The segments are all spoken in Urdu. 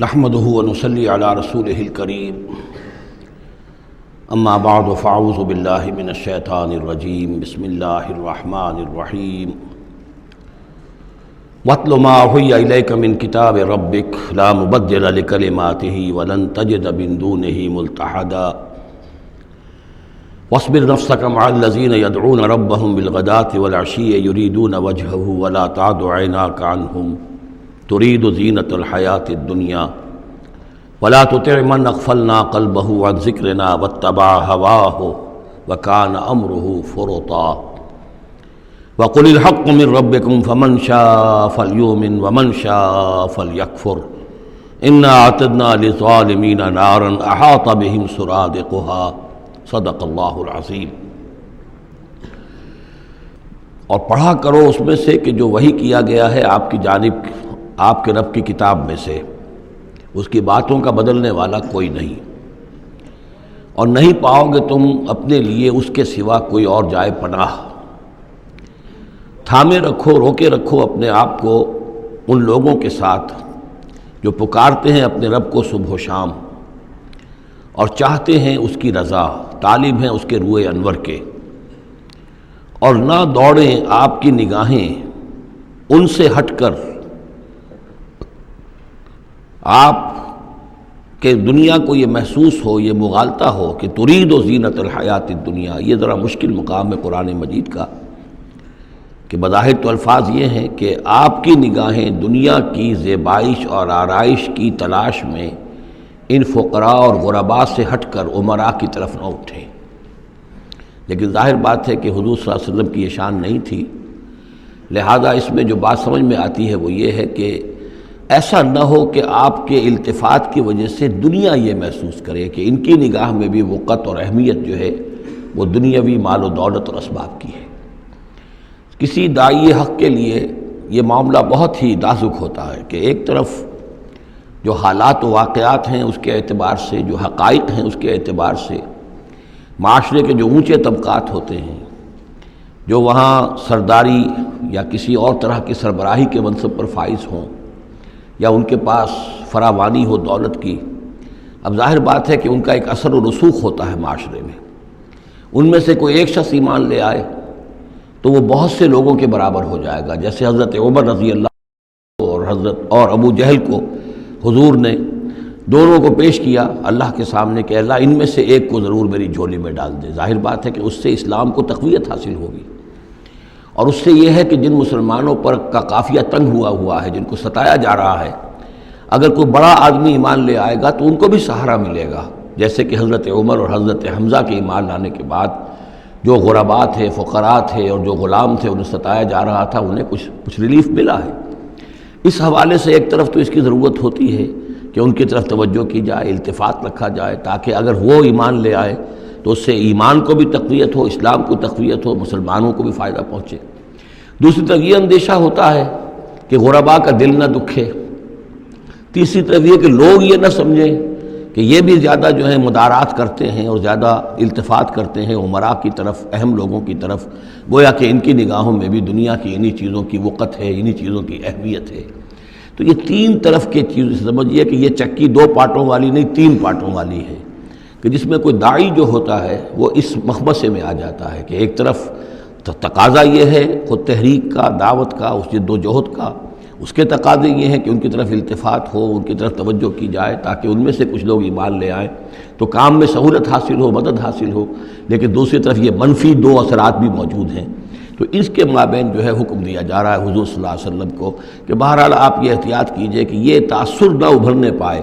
نحمده ونصلي على رسوله الكريم اما بعد فاعوذ بالله من الشيطان الرجيم بسم الله الرحمن الرحيم واتل ما اوحي اليك من كتاب ربك لا مبدل لكلماته ولن تجد من دونه ملتحدا واصبر نفسك مع الذين يدعون ربهم بالغداة والعشي يريدون وجهه ولا تعد عيناك عنهم تريد زینۃ الحیاۃ الدنیا ولا تطع من اغفلنا قلبه عن ذکرنا واتبع هواه وكان امره فرطا وقل الحق من ربكم فمن شاء فليؤمن ومن شاء فليكفر انا اعتدنا للظالمین نارا احاط بهم سرادقها صدق اللہ العظیم۔ اور پڑھا کرو اس میں سے کہ جو وحی کیا گیا ہے آپ کی جانب آپ کے رب کی کتاب میں سے، اس کی باتوں کا بدلنے والا کوئی نہیں، اور نہیں پاؤ گے تم اپنے لیے اس کے سوا کوئی اور جائے پناہ۔ تھامے رکھو، روکے رکھو اپنے آپ کو ان لوگوں کے ساتھ جو پکارتے ہیں اپنے رب کو صبح و شام اور چاہتے ہیں اس کی رضا، طالب ہیں اس کے روئے انور کے، اور نہ دوڑیں آپ کی نگاہیں ان سے ہٹ کر آپ کے دنیا کو یہ محسوس ہو، یہ مغالطہ ہو کہ ترید و زینت الحیات الدنیا۔ یہ ذرا مشکل مقام ہے قرآن مجید کا کہ بظاہر تو الفاظ یہ ہیں کہ آپ کی نگاہیں دنیا کی زیبائش اور آرائش کی تلاش میں ان فقراء اور غرباء سے ہٹ کر امراء کی طرف نہ اٹھیں، لیکن ظاہر بات ہے کہ حضور صلی اللہ علیہ وسلم کی یہ شان نہیں تھی، لہذا اس میں جو بات سمجھ میں آتی ہے وہ یہ ہے کہ ایسا نہ ہو کہ آپ کے التفات کی وجہ سے دنیا یہ محسوس کرے کہ ان کی نگاہ میں بھی وقت اور اہمیت جو ہے وہ دنیاوی مال و دولت اور اسباب کی ہے۔ کسی داعی حق کے لیے یہ معاملہ بہت ہی نازک ہوتا ہے کہ ایک طرف جو حالات و واقعات ہیں اس کے اعتبار سے، جو حقائق ہیں اس کے اعتبار سے، معاشرے کے جو اونچے طبقات ہوتے ہیں، جو وہاں سرداری یا کسی اور طرح کی سربراہی کے منصب پر فائز ہوں یا ان کے پاس فراوانی ہو دولت کی، اب ظاہر بات ہے کہ ان کا ایک اثر و رسوخ ہوتا ہے معاشرے میں۔ ان میں سے کوئی ایک شخص ایمان لے آئے تو وہ بہت سے لوگوں کے برابر ہو جائے گا، جیسے حضرت عمر رضی اللہ اور ابو جہل کو حضور نے دونوں کو پیش کیا اللہ کے سامنے کہ اللہ ان میں سے ایک کو ضرور میری جھولی میں ڈال دے۔ ظاہر بات ہے کہ اس سے اسلام کو تقویت حاصل ہوگی، اور اس سے یہ ہے کہ جن مسلمانوں پر کا قافیہ تنگ ہوا ہے، جن کو ستایا جا رہا ہے، اگر کوئی بڑا آدمی ایمان لے آئے گا تو ان کو بھی سہارا ملے گا، جیسے کہ حضرت عمر اور حضرت حمزہ کے ایمان لانے کے بعد جو غرباء تھے، فقراء تھے اور جو غلام تھے انہیں ستایا جا رہا تھا، انہیں کچھ ریلیف ملا ہے۔ اس حوالے سے ایک طرف تو اس کی ضرورت ہوتی ہے کہ ان کی طرف توجہ کی جائے، التفات رکھا جائے، تاکہ اگر وہ ایمان لے آئے تو اس سے ایمان کو بھی تقویت ہو، اسلام کو تقویت ہو، مسلمانوں کو بھی فائدہ پہنچے۔ دوسری طرف یہ اندیشہ ہوتا ہے کہ غرباء کا دل نہ دکھے، تیسری طرف یہ کہ لوگ یہ نہ سمجھیں کہ یہ بھی زیادہ جو ہے مدارات کرتے ہیں اور زیادہ التفات کرتے ہیں امراء کی طرف، اہم لوگوں کی طرف، گویا کہ ان کی نگاہوں میں بھی دنیا کی انہی چیزوں کی وقت ہے، انہی چیزوں کی اہمیت ہے۔ تو یہ تین طرف کے چیز سمجھیے کہ یہ چکی دو پارٹوں والی نہیں، تین پارٹوں والی ہے، کہ جس میں کوئی داعی جو ہوتا ہے وہ اس مخمصے میں آ جاتا ہے کہ ایک طرف تقاضا یہ ہے خود تحریک کا، دعوت کا، اس جد و جہد کا، اس کے تقاضے یہ ہیں کہ ان کی طرف التفات ہو، ان کی طرف توجہ کی جائے تاکہ ان میں سے کچھ لوگ ایمان لے آئیں تو کام میں سہولت حاصل ہو، مدد حاصل ہو، لیکن دوسری طرف یہ منفی دو اثرات بھی موجود ہیں۔ تو اس کے مابین جو ہے حکم دیا جا رہا ہے حضور صلی اللہ علیہ وسلم کو کہ بہرحال آپ یہ احتیاط کیجئے کہ یہ تاثر نہ ابھرنے پائے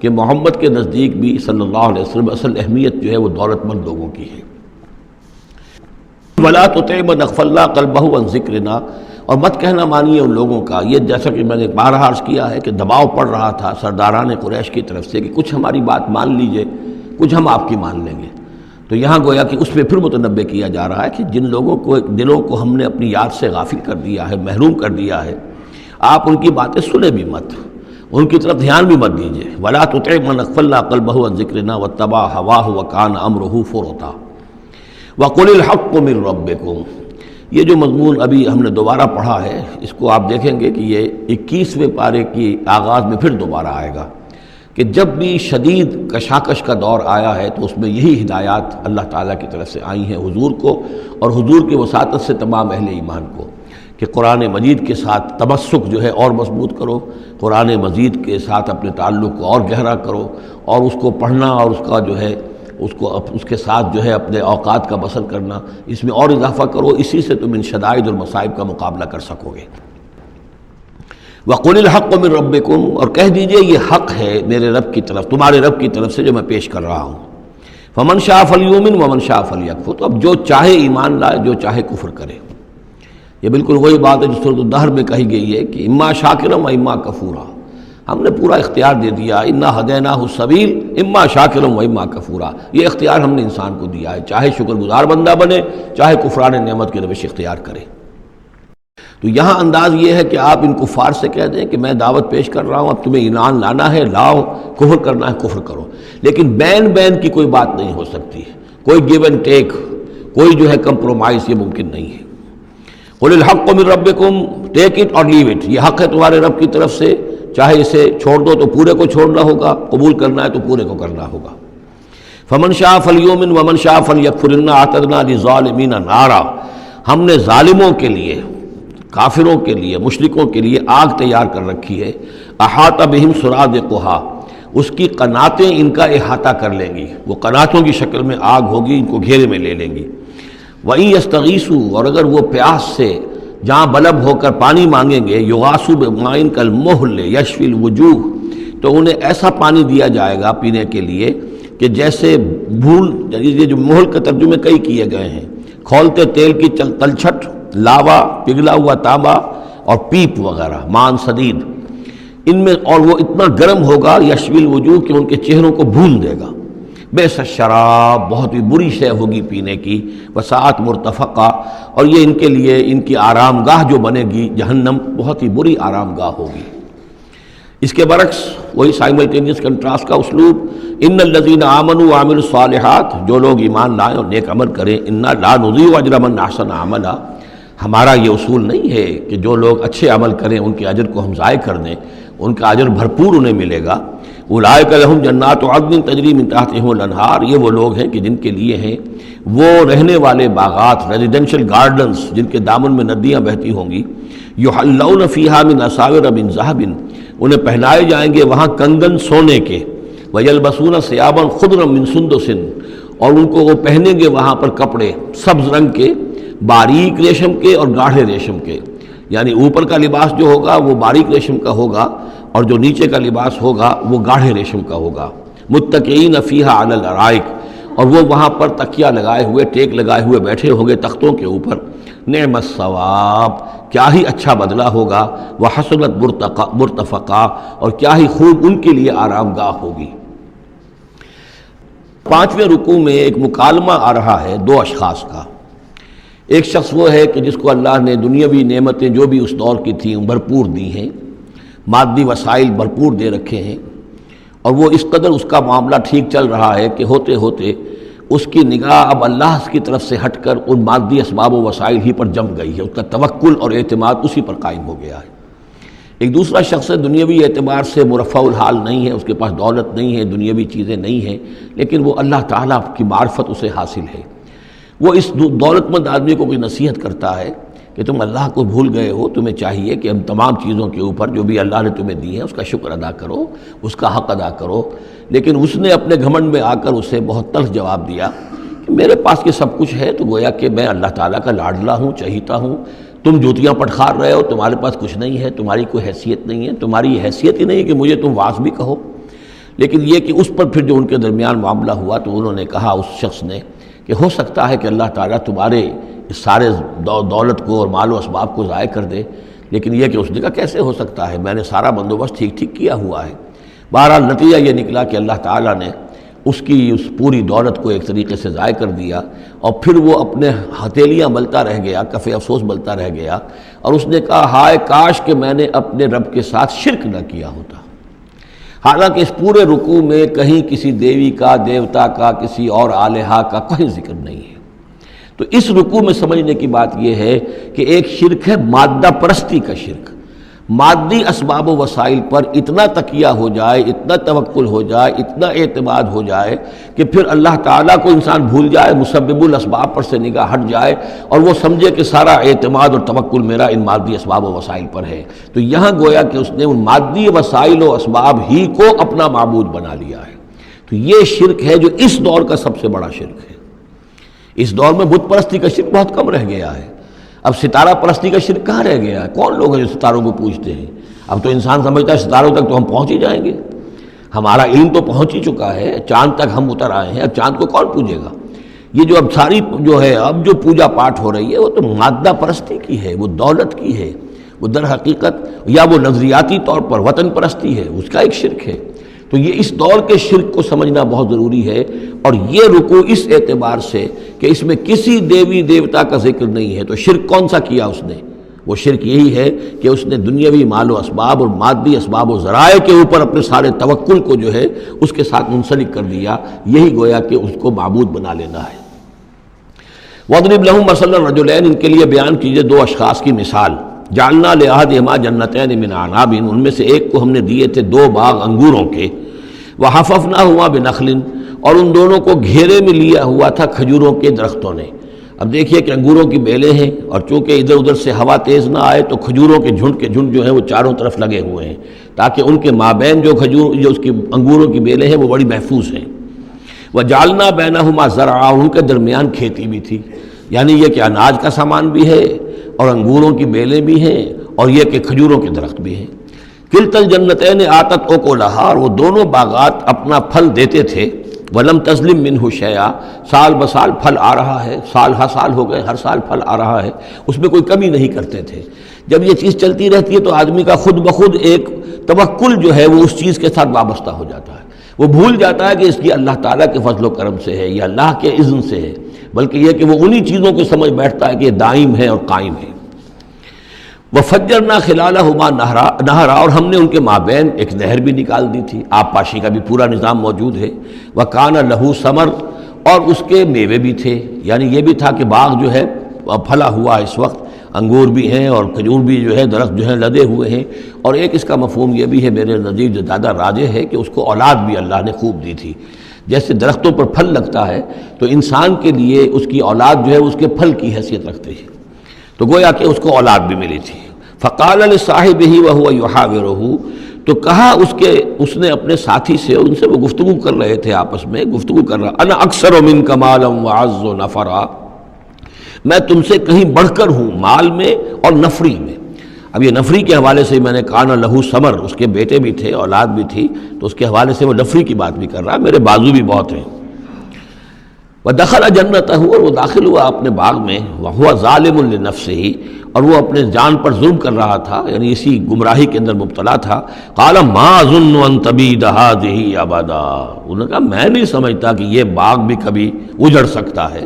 کہ محمد کے نزدیک بھی صلی اللہ علیہ وسلم اصل اہمیت جو ہے وہ دولت مند لوگوں کی ہے۔ وَلَا تُطِعْ مَنْ أَغْفَلْنَا قَلْبَهُ عَنْ ذِكْرِنَا، اور مت کہنا مانیے ان لوگوں کا، یہ جیسا کہ میں نے بارہا عرض کیا ہے کہ دباؤ پڑ رہا تھا سرداران قریش کی طرف سے کہ کچھ ہماری بات مان لیجئے، کچھ ہم آپ کی مان لیں گے۔ تو یہاں گویا کہ اس پہ پھر متنبہ کیا جا رہا ہے کہ جن لوگوں کو دلوں کو ہم نے اپنی یاد سے غافل کر دیا ہے، محروم کر دیا ہے، آپ ان کی باتیں سنیں بھی مت، ان کی طرف دھیان بھی مت دیجئے۔ وَلَا تُطِعْ مَنْ أَغْفَلْنَا قَلْبَهُ عَنْ ذِكْرِنَا وَاتَّبَعَ هَوَاهُ وَكَانَ أَمْرُهُ فُرُطًا وَقُلِ الْحَقُّ مِنْ رَبِّكُمْ۔ یہ جو مضمون ابھی ہم نے دوبارہ پڑھا ہے، اس کو آپ دیکھیں گے کہ یہ 21ویں پارے کی آغاز میں پھر دوبارہ آئے گا، کہ جب بھی شدید کشاکش کا دور آیا ہے تو اس میں یہی ہدایات اللہ تعالیٰ کی طرف سے آئی ہیں حضور کو اور حضور کی وساطت سے تمام اہل ایمان کو، کہ قرآن مجید کے ساتھ تمسک جو ہے اور مضبوط کرو، قرآن مجید کے ساتھ اپنے تعلق کو اور گہرا کرو، اور اس کو پڑھنا اور اس کا جو ہے اس کے ساتھ جو ہے اپنے اوقات کا بسر کرنا، اس میں اور اضافہ کرو، اسی سے تم ان شدائد اور مصائب کا مقابلہ کر سکو گے۔ وَقُلِ الْحَقُّ مِن رَبِّكُمْ، اور کہہ دیجئے یہ حق ہے میرے رب کی طرف، تمہارے رب کی طرف سے جو میں پیش کر رہا ہوں۔ فَمَن شَاءَ فَلْيُؤْمِنْ وَمَن شَاءَ فَلْيَكْفُرْ، تو اب جو چاہے ایمان لائے، جو چاہے کفر کرے۔ یہ بالکل وہی بات ہے جو سورۃ الدہر میں کہی گئی ہے کہ اما شاکرا و اما کفورا، ہم نے پورا اختیار دے دیا، انا ہدیناہ السبیل اما شاکرا و اما کفورا، یہ اختیار ہم نے انسان کو دیا ہے، چاہے شکر گزار بندہ بنے، چاہے کفران نعمت کی روش اختیار کرے۔ تو یہاں انداز یہ ہے کہ آپ ان کفار سے کہہ دیں کہ میں دعوت پیش کر رہا ہوں، اب تمہیں ایمان لانا ہے لاؤ، کفر کرنا ہے کفر کرو، لیکن بین کی کوئی بات نہیں ہو سکتی ہے، کوئی گیو اینڈ ٹیک، کوئی جو ہے کمپرومائز یہ ممکن نہیں ہے۔ قُلِ الْحَقُّ مِن رَبِّكُمْ، ٹیک اٹ اور لیو اٹ، یہ حق ہے تمہارے رب کی طرف سے، چاہے اسے چھوڑ دو تو پورے کو چھوڑنا ہوگا، قبول کرنا ہے تو پورے کو کرنا ہوگا۔ فَمَن شَاءَ فَلْيُؤْمِنْ وَمَن شَاءَ فَلْيَكْفُرْ إِنَّا أَعْتَدْنَا لِلظَّالِمِينَ نَارًا، ہم نے ظالموں کے لیے، کافروں کے لیے، مشرکوں کے لیے آگ تیار کر رکھی ہے، احاطہ بہم سرادقها، اس کی قناتیں ان کا احاطہ کر لیں گی، وہ قناتوں کی شکل میں آگ ہوگی، ان کو گھیرے میں لے لیں گی۔ وَإِن يَسْتَغِيثُوا، اور اگر وہ پیاس سے جہاں بلب ہو کر پانی مانگیں گے، يُغَاثُوا بِمَاءٍ كَالْمُهْلِ يَشْفِي الْوُجُوهَ، تو انہیں ایسا پانی دیا جائے گا پینے کے لیے کہ جیسے بھول، یہ جو محل کے ترجمے کئی کیے گئے ہیں، کھولتے تیل کی تلچھٹ، لاوا، پگھلا ہوا تانبا اور پیپ وغیرہ، مان سدید، ان میں، اور وہ اتنا گرم ہوگا یشوی الوجوہ کہ ان کے چہروں کو بھون دے گا۔ بیس الشراب، بہت ہی بری شے ہوگی پینے کی، وساعت مرتفقہ، اور یہ ان کے لیے ان کی آرام گاہ جو بنے گی جہنم، بہت ہی بری آرام گاہ ہوگی۔ اس کے برعکس وہی سائملٹینیس کنٹراسٹ کا اسلوب، ان الذین آمنوا وعملوا الصالحات، جو لوگ ایمان لائیں اور نیک عمل کریں، انا لا نضیع اجر من احسن عملا، ہمارا یہ اصول نہیں ہے کہ جو لوگ اچھے عمل کریں ان کے اجر کو ہم ضائع کر دیں، ان کا اجر بھرپور انہیں ملے گا۔ اولئک لہم جنات عدن تجری من تحتہم الانہار، یہ وہ لوگ ہیں کہ جن کے لیے ہیں وہ رہنے والے باغات، ریزیڈینشل گارڈنز، جن کے دامن میں ندیاں بہتی ہوں گی، یحلون فیہا من اساور من ذہب، انہیں پہنائے جائیں گے وہاں کنگن سونے کے، ویلبسون ثیابا خضرا من سندس، اور ان کو وہ پہنیں گے وہاں پر کپڑے سبز رنگ کے، باریک ریشم کے اور گاڑھے ریشم کے، یعنی اوپر کا لباس جو ہوگا وہ باریک ریشم کا ہوگا اور جو نیچے کا لباس ہوگا وہ گاڑھے ریشم کا ہوگا۔ متکئین فیہا علی الارائک، اور وہ وہاں پر تکیہ لگائے ہوئے، ٹیک لگائے ہوئے بیٹھے ہوں گے تختوں کے اوپر۔ نعم الثواب، کیا ہی اچھا بدلہ ہوگا، وحسنت مرتفقہ، اور کیا ہی خوب ان کے لیے آرام گاہ ہوگی۔ 5ویں رکوع میں ایک مکالمہ آ رہا ہے دو اشخاص کا۔ ایک شخص وہ ہے کہ جس کو اللہ نے دنیاوی نعمتیں جو بھی اس دور کی تھیں بھرپور دی ہیں، مادی وسائل بھرپور دے رکھے ہیں، اور وہ اس قدر اس کا معاملہ ٹھیک چل رہا ہے کہ ہوتے ہوتے اس کی نگاہ اب اللہ کی طرف سے ہٹ کر ان مادی اسباب و وسائل ہی پر جم گئی ہے، اس کا توکل اور اعتماد اسی پر قائم ہو گیا ہے۔ ایک دوسرا شخص ہے دنیاوی اعتبار سے مرفع الحال نہیں ہے، اس کے پاس دولت نہیں ہے، دنیاوی چیزیں نہیں ہیں، لیکن وہ اللہ تعالیٰ کی معرفت اسے حاصل ہے۔ وہ اس دولت مند آدمی کو کوئی نصیحت کرتا ہے کہ تم اللہ کو بھول گئے ہو، تمہیں چاہیے کہ ہم تمام چیزوں کے اوپر جو بھی اللہ نے تمہیں دی ہے اس کا شکر ادا کرو، اس کا حق ادا کرو۔ لیکن اس نے اپنے گھمنڈ میں آ کر اسے بہت تلخ جواب دیا کہ میرے پاس یہ سب کچھ ہے تو گویا کہ میں اللہ تعالیٰ کا لاڈلا ہوں، چہیتا ہوں، تم جوتیاں پٹخار رہے ہو، تمہارے پاس کچھ نہیں ہے، تمہاری کوئی حیثیت نہیں ہے، تمہاری یہ حیثیت ہی نہیں ہے کہ مجھے تم واعظ بھی کہو۔ لیکن یہ کہ اس پر پھر جو ان کے درمیان معاملہ ہوا تو انہوں نے کہا، اس شخص نے، کہ ہو سکتا ہے کہ اللہ تعالیٰ تمہارے اس سارے دولت کو اور مال و اسباب کو ضائع کر دے، لیکن یہ کہ اس نے کہا کیسے ہو سکتا ہے، میں نے سارا بندوبست ٹھیک کیا ہوا ہے۔ بہرحال نتیجہ یہ نکلا کہ اللہ تعالیٰ نے اس کی اس پوری دولت کو ایک طریقے سے ضائع کر دیا، اور پھر وہ اپنے ہتھیلیاں ملتا رہ گیا، کف افسوس ملتا رہ گیا، اور اس نے کہا ہائے کاش کہ میں نے اپنے رب کے ساتھ شرک نہ کیا ہوتا۔ حالانکہ اس پورے رکوع میں کہیں کسی دیوی کا، دیوتا کا، کسی اور الہہ کا کوئی ذکر نہیں ہے۔ تو اس رکوع میں سمجھنے کی بات یہ ہے کہ ایک شرک ہے مادہ پرستی کا شرک، مادی اسباب و وسائل پر اتنا تکیہ ہو جائے، اتنا توکل ہو جائے، اتنا اعتماد ہو جائے کہ پھر اللہ تعالیٰ کو انسان بھول جائے، مسبب الاسباب پر سے نگاہ ہٹ جائے اور وہ سمجھے کہ سارا اعتماد اور توکل میرا ان مادی اسباب و وسائل پر ہے، تو یہاں گویا کہ اس نے ان مادی وسائل و اسباب ہی کو اپنا معبود بنا لیا ہے۔ تو یہ شرک ہے جو اس دور کا سب سے بڑا شرک ہے۔ اس دور میں بت پرستی کا شرک بہت کم رہ گیا ہے، اب ستارہ پرستی کا شرک کہاں رہ گیا ہے؟ کون لوگ ہیں جو ستاروں کو پوجتے ہیں؟ اب تو انسان سمجھتا ہے ستاروں تک تو ہم پہنچ ہی جائیں گے، ہمارا علم تو پہنچ ہی چکا ہے، چاند تک ہم اتر آئے ہیں، اب چاند کو کون پوجے گا؟ یہ جو اب ساری جو ہے اب جو پوجا پاٹ ہو رہی ہے وہ تو مادہ پرستی کی ہے، وہ دولت کی ہے، وہ در حقیقت یا وہ نظریاتی طور پر وطن پرستی ہے، اس کا ایک شرک ہے۔ تو یہ اس دور کے شرک کو سمجھنا بہت ضروری ہے، اور یہ رکوع اس اعتبار سے کہ اس میں کسی دیوی دیوتا کا ذکر نہیں ہے، تو شرک کون سا کیا اس نے؟ وہ شرک یہی ہے کہ اس نے دنیاوی مال و اسباب اور مادی اسباب و ذرائع کے اوپر اپنے سارے توکل کو جو ہے اس کے ساتھ منسلک کر دیا، یہی گویا کہ اس کو معبود بنا لینا ہے۔ وَاضْرِبْ لَهُم مَثَلَ الرَّجُلَيْنِ، ان کے لیے بیان کیجئے دو اشخاص کی مثال۔ جعلنا لأحدهما جنتین من اعناب، ان میں سے ایک کو ہم نے دیے تھے دو باغ انگوروں کے، وحففناہما بنخل، اور ان دونوں کو گھیرے میں لیا ہوا تھا کھجوروں کے درختوں نے۔ اب دیکھیے کہ انگوروں کی بیلیں ہیں، اور چونکہ ادھر ادھر سے ہوا تیز نہ آئے تو کھجوروں کے جھنڈ جو ہیں وہ چاروں طرف لگے ہوئے ہیں، تاکہ ان کے مابین جو اس کی انگوروں کی بیلیں ہیں وہ بڑی محفوظ ہیں۔ وجعلنا بینہما زرعا، ان کے درمیان کھیتی بھی تھی، یعنی یہ کہ اناج کا سامان بھی ہے اور انگوروں کی بیلیں بھی ہیں اور یہ کہ کھجوروں کے درخت بھی ہیں۔ کلتا الجنتین آتت اکلہا، اور وہ دونوں باغات اپنا پھل دیتے تھے، ولم تظلم منہ شیئا، سال بسال پھل آ رہا ہے، سال ہر سال ہو گئے، ہر سال پھل آ رہا ہے، اس میں کوئی کمی نہیں کرتے تھے۔ جب یہ چیز چلتی رہتی ہے تو آدمی کا خود بخود ایک توکل جو ہے وہ اس چیز کے ساتھ وابستہ ہو جاتا ہے، وہ بھول جاتا ہے کہ اس کی اللہ تعالیٰ کے فضل و کرم سے ہے یا اللہ کے اذن سے ہے، بلکہ یہ کہ وہ انہی چیزوں کو سمجھ بیٹھتا ہے کہ یہ دائم ہے اور قائم ہے۔ وَفَجَّرْنَا خِلَالَهُمَا نَهْرًا، اور ہم نے ان کے مابین ایک نہر بھی نکال دی تھی، آب پاشی کا بھی پورا نظام موجود ہے۔ وَكَانَ لَهُ ثَمَرٌ، اور اس کے میوے بھی تھے، یعنی یہ بھی تھا کہ باغ جو ہے پھلا ہوا اس وقت، انگور بھی ہیں اور کھجور بھی جو ہے درخت جو ہیں لدے ہوئے ہیں، اور ایک اس کا مفہوم یہ بھی ہے میرے نزدیک جو زیادہ راجح ہے کہ اس کو اولاد بھی اللہ نے خوب دی تھی۔ جیسے درختوں پر پھل لگتا ہے تو انسان کے لیے اس کی اولاد جو ہے اس کے پھل کی حیثیت رکھتی ہے، تو گویا کہ اس کو اولاد بھی ملی تھی۔ فقال لصاحبہ وہو یحاورہ، تو کہا اس نے اپنے ساتھی سے، ان سے وہ گفتگو کر رہے تھے، آپس میں گفتگو کر رہا، انا اکثر منک مالا واعز نفرا، میں تم سے کہیں بڑھ کر ہوں مال میں اور نفری میں۔ اب یہ نفری کے حوالے سے میں نے کانا لہو ثمر، اس کے بیٹے بھی تھے، اولاد بھی تھی، تو اس کے حوالے سے وہ نفری کی بات بھی کر رہا، میرے بازو بھی بہت ہیں۔ وَدَخَلَ جَنَّتَهُ، اور وہ داخل ہوا اپنے باغ میں، وَهُوَ ظَالِمٌ لِنَفْسِهِ، اور وہ اپنے جان پر ظلم کر رہا تھا، یعنی اسی گمراہی کے اندر مبتلا تھا۔ قَالَ مَا أَظُنُّ أَن تَبِيدَ هَٰذِهِ أَبَدًا، انہوں نے کہا میں نہیں سمجھتا کہ یہ باغ بھی کبھی اجڑ سکتا ہے،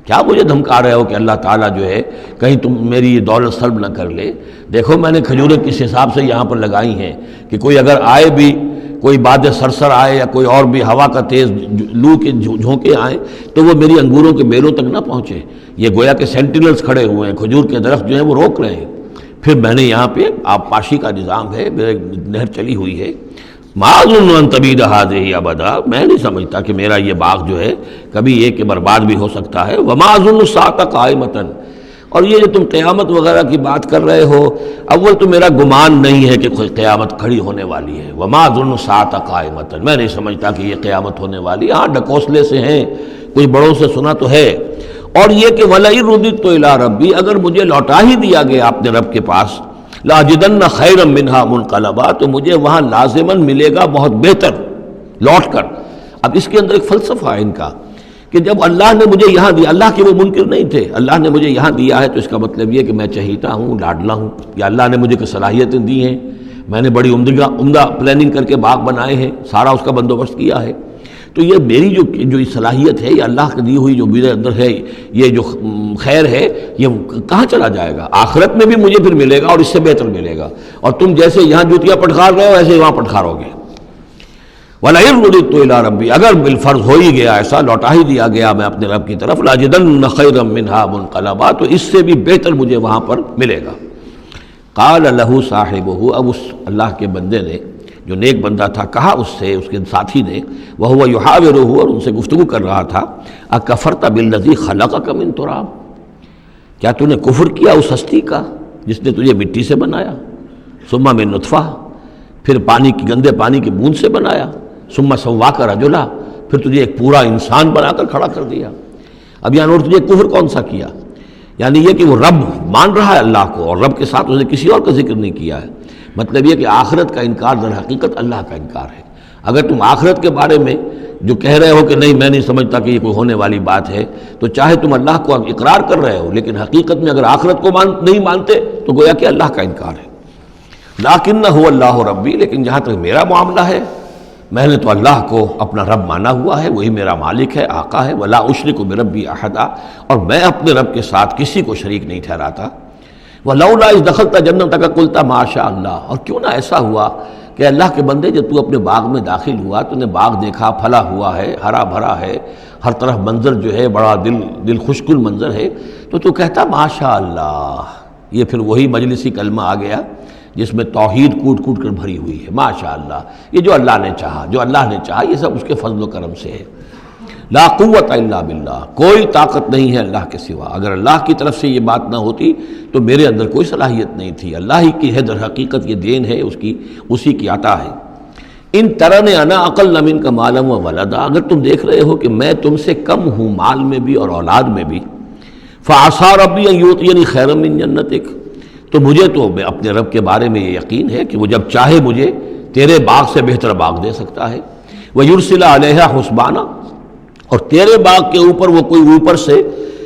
کیا مجھے دھمکا رہے ہو کہ اللہ تعالیٰ جو ہے کہیں تم میری یہ دولت سلب نہ کر لے؟ دیکھو میں نے کھجوریں کس حساب سے یہاں پر لگائی ہیں کہ کوئی اگر آئے بھی، کوئی باد سرسر آئے یا کوئی اور بھی ہوا کا تیز لو کے جھونکے آئیں تو وہ میری انگوروں کے بیلوں تک نہ پہنچے۔ یہ گویا کہ سینٹینلز کھڑے ہوئے ہیں، کھجور کے درخت جو ہیں وہ روک رہے ہیں۔ پھر میں نے یہاں پہ آب پاشی کا نظام ہے، میرے نہر چلی ہوئی ہے۔ ما اظن ان تبید هذه ابدا، میں نہیں سمجھتا کہ میرا یہ باغ جو ہے کبھی یہ کہ برباد بھی ہو سکتا ہے۔ وما اظن الساعة قائمة، اور یہ جو تم قیامت وغیرہ کی بات کر رہے ہو، اول تو میرا گمان نہیں ہے کہ کوئی قیامت کھڑی ہونے والی ہے۔ وما اظن الساعة قائمة، میں نہیں سمجھتا کہ یہ قیامت ہونے والی، ہاں ڈکوسلے سے ہیں، کچھ بڑوں سے سنا تو ہے۔ اور یہ کہ وَلَئِن رُدِدتُّ إِلَىٰ رَبِّي، اگر مجھے لوٹا ہی دیا گیا اپنے رب کے پاس، لَأَجِدَنَّ خَيْرًا مِّنْهَا مُنْقَلَبًا، تو مجھے وہاں لازماً ملے گا بہت بہتر لوٹ کر۔ اب اس کے اندر ایک فلسفہ ہے ان کا کہ جب اللہ نے مجھے یہاں دیا، اللہ کے وہ منکر نہیں تھے، اللہ نے مجھے یہاں دیا ہے تو اس کا مطلب یہ کہ میں چہیتا ہوں، لاڈلا ہوں، یا اللہ نے مجھے کچھ صلاحیتیں دی ہیں، میں نے بڑی عمدہ پلاننگ کر کے باغ بنائے ہیں، سارا اس کا بندوبست کیا ہے، تو یہ میری جو صلاحیت ہے، یہ اللہ کی دی ہوئی جو میرے اندر ہے، یہ جو خیر ہے، یہ کہاں چلا جائے گا؟ آخرت میں بھی مجھے پھر ملے گا اور اس سے بہتر ملے گا، اور تم جیسے یہاں جوتیاں پٹخار رہے ہو ایسے وہاں پٹخارو گے۔ وَلَئِن رُدِدتُّ إِلَىٰ رَبِّي، اگر بالفرض ہو ہی گیا ایسا، لوٹا ہی دیا گیا میں اپنے رب کی طرف، لَأَجِدَنَّ خَيْرًا مِّنْهَا مُنْقَلَبًا، تو اس سے بھی بہتر مجھے وہاں پر ملے گا۔ قال لہ صاحبہ، اب اس اللہ کے بندے نے جو نیک بندہ تھا کہا اس سے، اس کے ساتھی نے، وہو یحاورہ، اور ان سے گفتگو کر رہا تھا، اکفرت بالذی خلقک من تراب، کیا تو نے کفر کیا اس ہستی کا جس نے تجھے مٹی سے بنایا، ثم من نطفہ، پھر پانی کی گندے پانی کی بوند سے بنایا، ثم سواک رجلا، پھر تجھے ایک پورا انسان بنا کر کھڑا کر دیا۔ اب یہاں تجھے کفر کون سا کیا؟ یعنی یہ کہ وہ رب مان رہا ہے اللہ کو، اور رب کے ساتھ اس نے کسی اور کا ذکر نہیں کیا ہے۔ مطلب یہ کہ آخرت کا انکار در حقیقت اللہ کا انکار ہے۔ اگر تم آخرت کے بارے میں جو کہہ رہے ہو کہ نہیں میں نہیں سمجھتا کہ یہ کوئی ہونے والی بات ہے، تو چاہے تم اللہ کو اقرار کر رہے ہو، لیکن حقیقت میں اگر آخرت کو نہیں مانتے تو گویا کہ اللہ کا انکار ہے۔ لیکن هو اللہ ربی، لیکن جہاں تک میرا معاملہ ہے، میں نے تو اللہ کو اپنا رب مانا ہوا ہے، وہی میرا مالک ہے، آقا ہے، ولا اشرک بربی احدا، اور میں اپنے رب کے ساتھ کسی کو شریک نہیں ٹھہراتا۔ ولولا اذ دخلت جنتک قلت ما شاء اللہ، اور کیوں نہ ایسا ہوا کہ اللہ کے بندے جب تو اپنے باغ میں داخل ہوا تو نے باغ دیکھا، پھلا ہوا ہے، ہرا بھرا ہے، ہر طرف منظر جو ہے بڑا دل خوشکن منظر ہے، تو کہتا ما شاء اللہ۔ یہ پھر وہی مجلسی کلمہ آ گیا جس میں توحید کوٹ کوٹ کر بھری ہوئی ہے، ما شاء اللہ، یہ جو اللہ نے چاہا، جو اللہ نے چاہا، یہ سب اس کے فضل و کرم سے ہے۔ لا قوت الا باللہ، کوئی طاقت نہیں ہے اللہ کے سوا۔ اگر اللہ کی طرف سے یہ بات نہ ہوتی تو میرے اندر کوئی صلاحیت نہیں تھی، اللہ ہی کی ہے در حقیقت، یہ دین ہے اسی کی عطا ہے۔ ان ترن انا اقل منک مالا و ولدا، اگر تم دیکھ رہے ہو کہ میں تم سے کم ہوں مال میں بھی اور اولاد میں بھی، فعسى ربی ان یؤتینی خیرا من جنتک، تو مجھے تو اپنے رب کے بارے میں یہ یقین ہے کہ وہ جب چاہے مجھے تیرے باغ سے بہتر باغ دے سکتا ہے، وَيُرْسِلَ عَلَيْهَا حُسْبَانًا، اور تیرے باغ کے اوپر وہ کوئی اوپر سے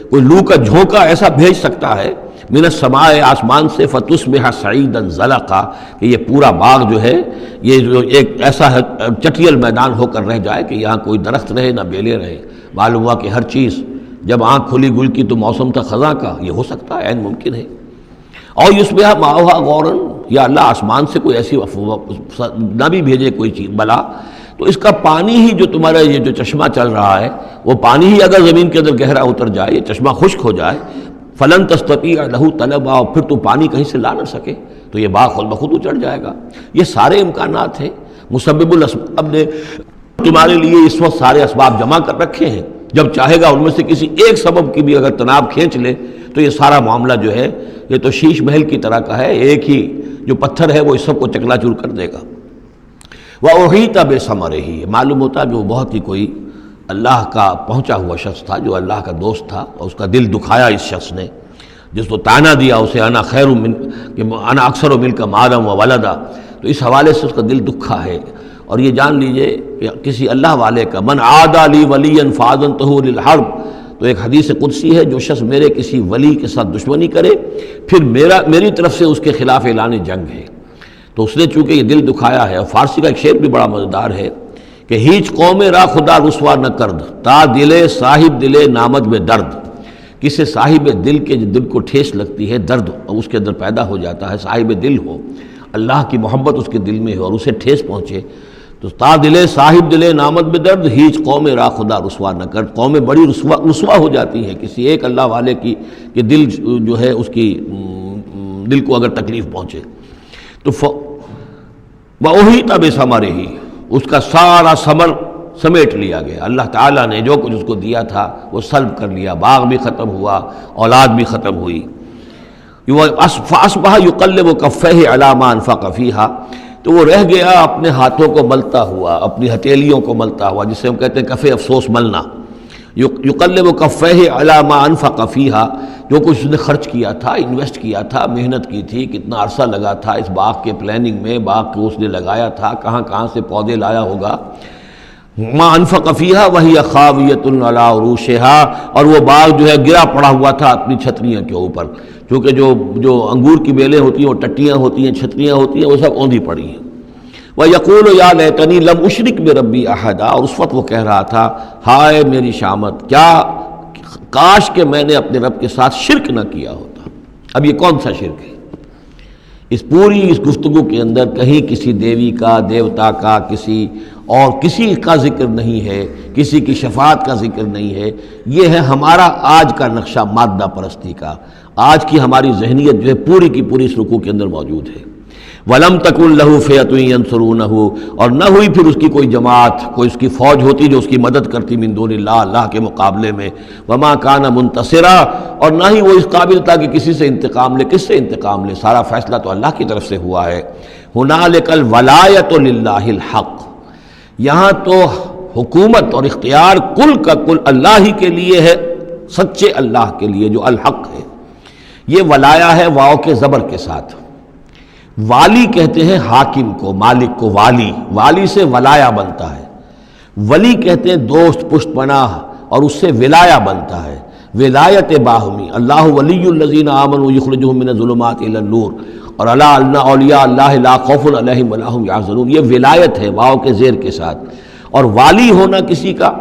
کوئی لو کا جھونکا ایسا بھیج سکتا ہے، من السماء، آسمان سے، فَتُصْبِحَ صَعِيدًا زَلَقًا، کہ یہ پورا باغ جو ہے یہ جو ایک ایسا چٹیل میدان ہو کر رہ جائے کہ یہاں کوئی درخت رہے نہ بیلے رہے۔ معلوم ہوا کہ ہر چیز جب آنکھ کھلی گل کی تو موسم تھا خزاں کا، یہ ہو سکتا ہے، عین ممکن ہے۔ اور یصبح ماؤہا غوراً، یا اللہ آسمان سے کوئی ایسی نہ بھی بھیجے کوئی چیز بلا، تو اس کا پانی ہی جو تمہارا یہ جو چشمہ چل رہا ہے، وہ پانی ہی اگر زمین کے اندر گہرا اتر جائے، یہ چشمہ خشک ہو جائے، فلن تستطیع لہ طلبا، اور پھر تو پانی کہیں سے لا نہ سکے، تو یہ باغ خود بخود اچڑ جائے گا۔ یہ سارے امکانات ہیں، مسبب الاسباب نے تمہارے لیے اس وقت سارے اسباب جمع کر رکھے ہیں، جب چاہے گا ان میں سے کسی ایک سبب کی بھی اگر تناب کھینچ لے تو یہ سارا معاملہ جو ہے یہ تو شیش محل کی طرح کا ہے، ایک ہی جو پتھر ہے وہ اس سب کو چکنا چور کر دے گا۔ وَأُحِيطَ بِثَمَرِهِ، معلوم ہوتا کہ وہ بہت ہی کوئی اللہ کا پہنچا ہوا شخص تھا، جو اللہ کا دوست تھا، اور اس کا دل دکھایا اس شخص نے، جس کو تانا دیا اسے انا خیر من کہ انا اکثر منک مالا و ولدا، تو اس حوالے سے اس کا دل دکھا ہے۔ اور یہ جان لیجئے کہ کسی اللہ والے کا من عادى لی ولیا فاذنته للحرب، تو ایک حدیث قدسی ہے، جو شخص میرے کسی ولی کے ساتھ دشمنی کرے پھر میری طرف سے اس کے خلاف اعلان جنگ ہے۔ تو اس نے چونکہ یہ دل دکھایا ہے، اور فارسی کا ایک شعر بھی بڑا مزیدار ہے کہ ہیچ قوم را خدا رسوا نہ کرد، تا دلے صاحب دلے نامد میں درد، کسی صاحب دل کے دل کو ٹھیس لگتی ہے، درد اس کے اندر پیدا ہو جاتا ہے، صاحب دل ہو، اللہ کی محبت اس کے دل میں ہو اور اسے ٹھیس پہنچے، تو تا دلے صاحب دلے نامد میں درد، ہیچ قوم را خدا رسوا نہ کرد، قومیں بڑی رسوا ہو جاتی ہیں کسی ایک اللہ والے کی کہ دل جو ہے اس کی دل کو اگر تکلیف پہنچے۔ تو وَأُحِيطَ بِثَمَرِهِ، اس کا سارا ثمر سمیٹ لیا گیا، اللہ تعالیٰ نے جو کچھ اس کو دیا تھا وہ سلب کر لیا، باغ بھی ختم ہوا، اولاد بھی ختم ہوئی۔ فَأَصْبَحَ يُقَلِّبُ كَفَّيْهِ عَلَىٰ مَا أَنفَقَ فِيهَا، تو وہ رہ گیا اپنے ہاتھوں کو ملتا ہوا، اپنی ہتھیلیوں کو ملتا ہوا، جسے ہم کہتے ہیں کفِ افسوس ملنا۔ یقلب کفیہ علی ما انفق فیہا، جو کچھ اس نے خرچ کیا تھا، انویسٹ کیا تھا، محنت کی تھی، کتنا عرصہ لگا تھا اس باغ کے پلاننگ میں، باغ کو اس نے لگایا تھا، کہاں کہاں سے پودے لایا ہوگا، ما انفق فیہا وہی خاویۃ علی عروشہا، اور وہ باغ جو ہے گرا پڑا ہوا تھا اپنی چھتریاں کے اوپر، کیونکہ جو انگور کی بیلیں ہوتی ہیں وہ ٹٹیاں ہوتی ہیں، چھتریاں ہوتی ہیں، وہ سب اوندھی پڑی ہیں۔ وَيَقُولُ يَا لَيْتَنِي لَمْ أُشْرِكْ بِرَبِّي أَحَدًا، اور اس وقت وہ کہہ رہا تھا ہائے میری شامت، کیا کاش کہ میں نے اپنے رب کے ساتھ شرک نہ کیا ہوتا۔ اب یہ کون سا شرک ہے؟ اس پوری اس گفتگو کے اندر کہیں کسی دیوی کا، دیوتا کا، کسی اور کسی کا ذکر نہیں ہے، کسی کی شفاعت کا ذکر نہیں ہے۔ یہ ہے ہمارا آج کا نقشہ مادہ پرستی کا، آج کی ہماری ذہنیت جو ہے پوری کی پوری اس رکوع کے اندر موجود ہے۔ وَلَمْ تَكُنْ لَهُ فِئَةٌ يَنْصُرُونَهُ، اور نہ ہوئی پھر اس کی کوئی جماعت، کوئی اس کی فوج ہوتی جو اس کی مدد کرتی من دون اللہ، اللہ کے مقابلے میں۔ وَمَا كَانَ مُنْتَصِرًا، اور نہ ہی وہ اس قابل تھا کہ کسی سے انتقام لے۔ کس سے انتقام لے؟ سارا فیصلہ تو اللہ کی طرف سے ہوا ہے۔ هُنَالِكَ الْوَلَایَةُ لِلَّهِ الْحَقِّ، یہاں تو حکومت اور اختیار کل کا کل اللہ ہی کے لیے ہے، سچے اللہ کے لیے جو الحق ہے۔ یہ ولایا ہے واو کے زبر کے ساتھ۔ والی کہتے ہیں حاکم کو، مالک کو والی، والی سے ولایا بنتا ہے۔ ولی کہتے ہیں دوست، پشت پناہ، اور اس سے ولایا بنتا ہے، ولایت باہمی۔ اللہ ولی الذین آمنوا یخرجہم من الظلمات الی النور، اور الا ان اولیاء اللہ لا خوف علیہم ولا هم یحزنون، یہ ولایت ہے واو کے زیر کے ساتھ۔ اور والی ہونا کسی کا،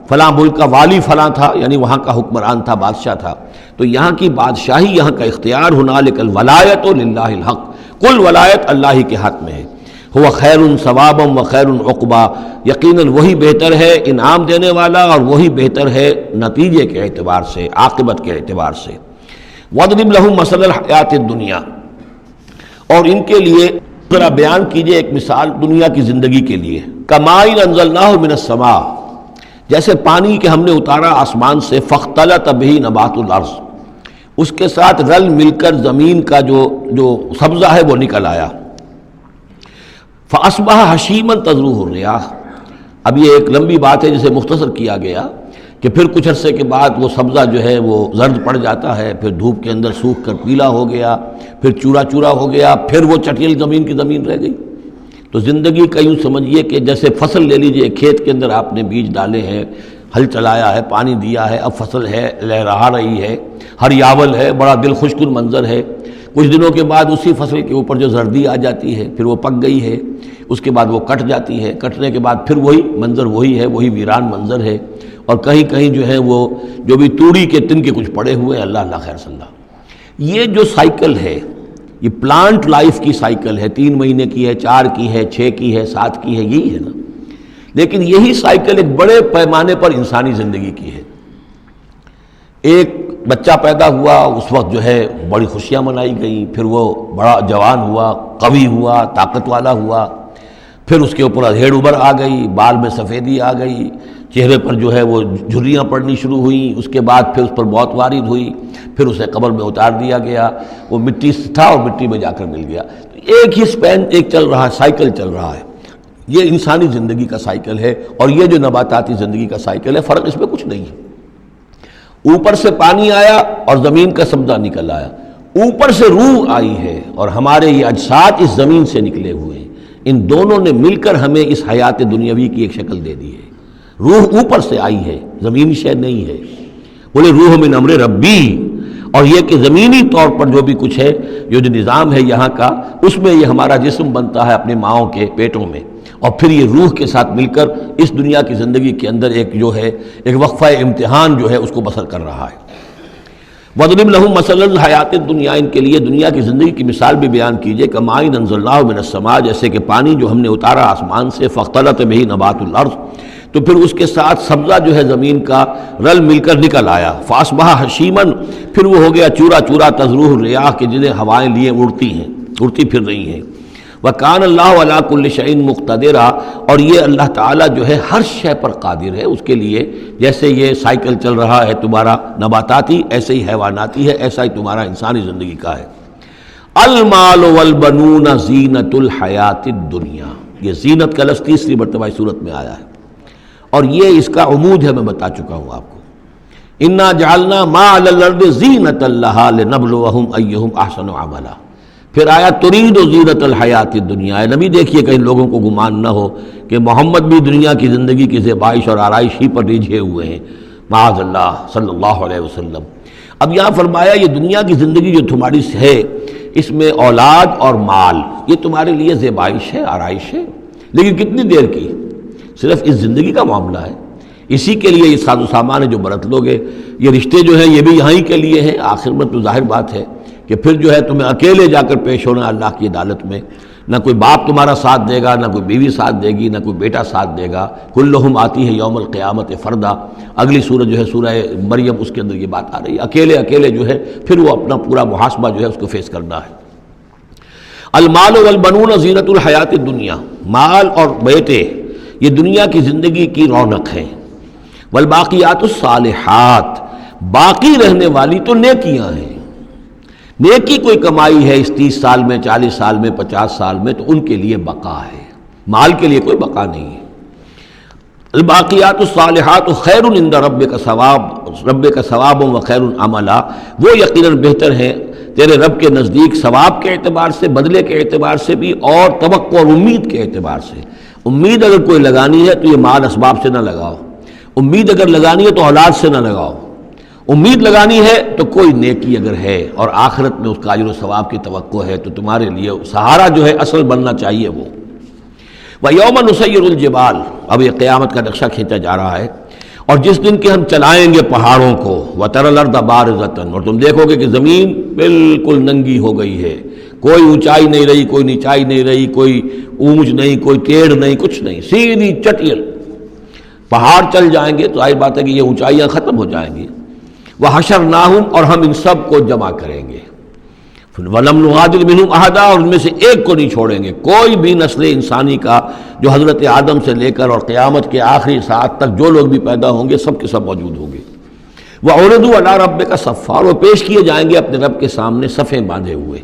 فلاں ملک کا والی فلاں تھا، یعنی وہاں کا حکمران تھا، بادشاہ تھا، تو یہاں کی بادشاہی، یہاں کا اختیار، هنالک الولایۃ للہ الحق، کل ولایت اللہ ہی کے حق میں ہے۔ هو خیر ثوابا و خیر عقبا، یقیناً وہی بہتر ہے انعام دینے والا، اور وہی بہتر ہے نتیجے کے اعتبار سے، عاقبت کے اعتبار سے۔ وَاضْرِبْ لَهُم مَثَلَ الْحَیَاةِ الدُّنْیَا، اور ان کے لیے ذرا بیان کیجئے ایک مثال دنیا کی زندگی کے لیے۔ کَمَاءٍ أَنزَلْنَاهُ مِنَ السَّمَاءِ، جیسے پانی کہ ہم نے اتارا آسمان سے، فَاخْتَلَطَ بِهِ نَبَاتُ الْأَرْضِ، اس کے ساتھ رل مل کر زمین کا جو سبزہ ہے وہ نکل آیا۔ فَأَصْبَحَ حَشِيمًا تَذْرُوهُ الرِّيَاحُ، اب یہ ایک لمبی بات ہے جسے مختصر کیا گیا کہ پھر کچھ عرصے کے بعد وہ سبزہ جو ہے وہ زرد پڑ جاتا ہے، پھر دھوپ کے اندر سوکھ کر پیلا ہو گیا، پھر چورا چورا ہو گیا، پھر وہ چٹیل زمین کی زمین رہ گئی۔ تو زندگی کا یوں سمجھیے کہ جیسے فصل لے لیجئے، کھیت کے اندر آپ نے بیج ڈالے ہیں، ہل چلایا ہے، پانی دیا ہے، اب فصل ہے، لہرا رہی ہے، ہریاول ہے، بڑا دل خوش کن منظر ہے۔ کچھ دنوں کے بعد اسی فصل کے اوپر جو زردی آ جاتی ہے، پھر وہ پک گئی ہے، اس کے بعد وہ کٹ جاتی ہے، کٹنے کے بعد پھر وہی منظر وہی ہے، وہی ویران منظر ہے، اور کہیں کہیں جو ہے وہ جو بھی توڑی کے تن کے کچھ پڑے ہوئے ہیں، اللہ اللہ خیر صلی اللہ۔ یہ جو سائیکل ہے، یہ پلانٹ لائف کی سائیکل ہے، 3 مہینے کی ہے، 4 کی ہے، 6 کی ہے، 7 کی ہے، یہی ہے نا۔ لیکن یہی سائیکل ایک بڑے پیمانے پر انسانی زندگی کی ہے۔ ایک بچہ پیدا ہوا، اس وقت جو ہے بڑی خوشیاں منائی گئیں، پھر وہ بڑا جوان ہوا، قوی ہوا، طاقت والا ہوا، پھر اس کے اوپر ادھیڑ ابر آ گئی، بال میں سفیدی آ گئی، چہرے پر جو ہے وہ جھریاں پڑنی شروع ہوئیں، اس کے بعد پھر اس پر موت وارد ہوئی، پھر اسے قبر میں اتار دیا گیا، وہ مٹی سے تھا اور مٹی میں جا کر مل گیا۔ ایک ہی سپین ایک چل رہا ہے، سائیکل چل رہا ہے۔ یہ انسانی زندگی کا سائیکل ہے، اور یہ جو نباتاتی زندگی کا سائیکل ہے، فرق اس میں کچھ نہیں ہے۔ اوپر سے پانی آیا اور زمین کا سبزہ نکل آیا، اوپر سے روح آئی ہے، اور ہمارے یہ اجساد اس زمین سے نکلے ہوئے ہیں۔ ان دونوں نے مل کر ہمیں اس حیات دنیاوی کی ایک شکل دے دی ہے۔ روح اوپر سے آئی ہے، زمینی شے نہیں ہے۔ بولے روح من امر ربی، اور یہ کہ زمینی طور پر جو بھی کچھ ہے، جو نظام ہے یہاں کا، اس میں یہ ہمارا جسم بنتا ہے اپنے ماؤں کے پیٹوں میں، اور پھر یہ روح کے ساتھ مل کر اس دنیا کی زندگی کے اندر ایک جو ہے ایک وقفہ امتحان جو ہے اس کو بسر کر رہا ہے۔ وَاضْرِبْ لَهُم مَثَلَ الْحَیَاةِ الدُّنْیَا، ان کے لیے دنیا کی زندگی کی مثال بھی بیان کیجئے، کَمَاءٍ أَنزَلْنَاهُ مِنَ السَّمَاءِ، جیسے کہ پانی جو ہم نے اتارا آسمان سے، فَاخْتَلَطَ بِهِ نَبَاتُ الْأَرْضِ، تو پھر اس کے ساتھ سبزہ جو ہے زمین کا رل مل کر نکل آیا، فَأَصْبَحَ حَشِيمًا، پھر وہ ہو گیا چورا چورا، تَذْرُوهُ الرِّيَاحُ، کہ جنہیں ہوائیں لیے اڑتی ہیں، اڑتی پھر رہی ہیں۔ وَكَانَ اللَّهُ عَلَىٰ كُلِّ شَيْءٍ مُقْتَدِرًا، اور یہ اللہ تعالیٰ جو ہے ہر شے پر قادر ہے، اس کے لیے جیسے یہ سائیکل چل رہا ہے تمہارا نباتاتی، ایسے ہی حیواناتی ہے، ایسا ہی تمہارا انسانی زندگی کا ہے۔ المال والبنون زینت الحیات الدنیا، یہ زینت کا لفظ 3 مرتبہ اس صورت میں آیا ہے، اور یہ اس کا عمود ہے، میں بتا چکا ہوں آپ کو۔ انا جعلنا ما علی الارض زینۃ لہا لنبلوہم ایہم احسن عملا، پھر آیا ترید زینت الحیات الدنیا۔ اے نبی دیکھیے کہیں لوگوں کو گمان نہ ہو کہ محمد بھی دنیا کی زندگی کی زیبائش اور آرائش ہی پر ریجھے ہوئے ہیں، معاذ اللہ صلی اللہ علیہ وسلم۔ اب یہاں فرمایا یہ دنیا کی زندگی جو تمہاری ہے، اس میں اولاد اور مال یہ تمہارے لیے زیبائش ہے، آرائش ہے، لیکن کتنی دیر کی؟ صرف اس زندگی کا معاملہ ہے، اسی کے لیے یہ ساز و سامان ہے جو برت لوگے، یہ رشتے جو ہیں یہ بھی یہاں ہی کے لیے ہیں، آخر میں تو ظاہر بات ہے کہ پھر جو ہے تمہیں اکیلے جا کر پیش ہونا اللہ کی عدالت میں۔ نہ کوئی باپ تمہارا ساتھ دے گا، نہ کوئی بیوی ساتھ دے گی، نہ کوئی بیٹا ساتھ دے گا۔ کلہم آتی ہے یوم القیامت فردا، اگلی سورت جو ہے سورہ مریم، اس کے اندر یہ بات آ رہی ہے، اکیلے اکیلے جو ہے پھر وہ اپنا پورا محاسبہ جو ہے اس کو فیس کرنا ہے۔ المال والبنون زینت الحیات الدنیا، مال اور بیٹے یہ دنیا کی زندگی کی رونق ہے۔ والباقیات الصالحات، باقی رہنے والی تو نیکیاں ہیں۔ نیکی کوئی کمائی ہے اس 30 سال میں، 40 سال میں، 50 سال میں، تو ان کے لیے بقا ہے، مال کے لیے کوئی بقا نہیں ہے۔ الباقیات الصالحات خیر عند ربک ثوابا و خیر عملا، وہ یقیناً بہتر ہیں تیرے رب کے نزدیک ثواب کے اعتبار سے، بدلے کے اعتبار سے بھی، اور توقع اور امید کے اعتبار سے۔ امید اگر کوئی لگانی ہے تو یہ مال اسباب سے نہ لگاؤ، امید اگر لگانی ہے تو اولاد سے نہ لگاؤ، امید لگانی ہے تو کوئی نیکی اگر ہے اور آخرت میں اس کا اجر و ثواب کی توقع ہے تو تمہارے لیے سہارا جو ہے اصل بننا چاہیے وہ۔ وَيَوْمَ نُسَيِّرُ الْجِبَالَ، اب یہ قیامت کا نقشہ کھینچا جا رہا ہے، اور جس دن کہ ہم چلائیں گے پہاڑوں کو، وَتَرَى الْأَرْضَ بَارِزَةً، اور تم دیکھو گے کہ زمین بالکل ننگی ہو گئی ہے، کوئی اونچائی نہیں رہی، کوئی نیچائی نہیں رہی، کوئی اونچ نہیں، کوئی ٹیڑھ نہیں، کچھ نہیں، سیدھی چٹیل۔ پہاڑ چل جائیں گے تو ظاہر بات ہے کہ یہ اونچائیاں ختم ہو جائیں گی۔ وَحَشَرْنَاهُمْ، اور ہم ان سب کو جمع کریں گے، وَلَمْ نُغَادِرْ مِنْهُمْ أَحَدًا، اور ان میں سے ایک کو نہیں چھوڑیں گے، کوئی بھی نسل انسانی کا جو حضرت آدم سے لے کر اور قیامت کے آخری ساعت تک جو لوگ بھی پیدا ہوں گے سب کے سب موجود ہوں گے۔ وَعُرِضُوا عَلَىٰ رَبِّكَ صَفًّا، اور وہ پیش کیے جائیں گے اپنے رب کے سامنے صفیں باندھے ہوئے۔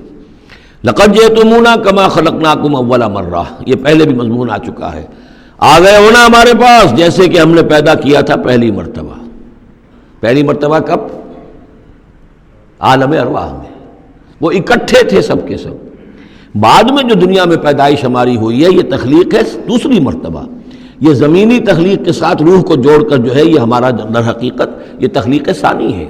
لَقَدْ جِئْتُمُونَا كَمَا خَلَقْنَاكُمْ أَوَّلَ مَرَّةٍ، یہ پہلے بھی مضمون آ چکا ہے، آ گئے ہونا ہمارے پاس جیسے کہ ہم نے پیدا کیا تھا پہلی مرتبہ۔ پہلی مرتبہ کب؟ عالم ارواح میں، وہ اکٹھے تھے سب کے سب۔ بعد میں جو دنیا میں پیدائش ہماری ہوئی ہے یہ تخلیق ہے دوسری مرتبہ، یہ زمینی تخلیق کے ساتھ روح کو جوڑ کر جو ہے یہ ہمارا در حقیقت یہ تخلیق ثانی ہے۔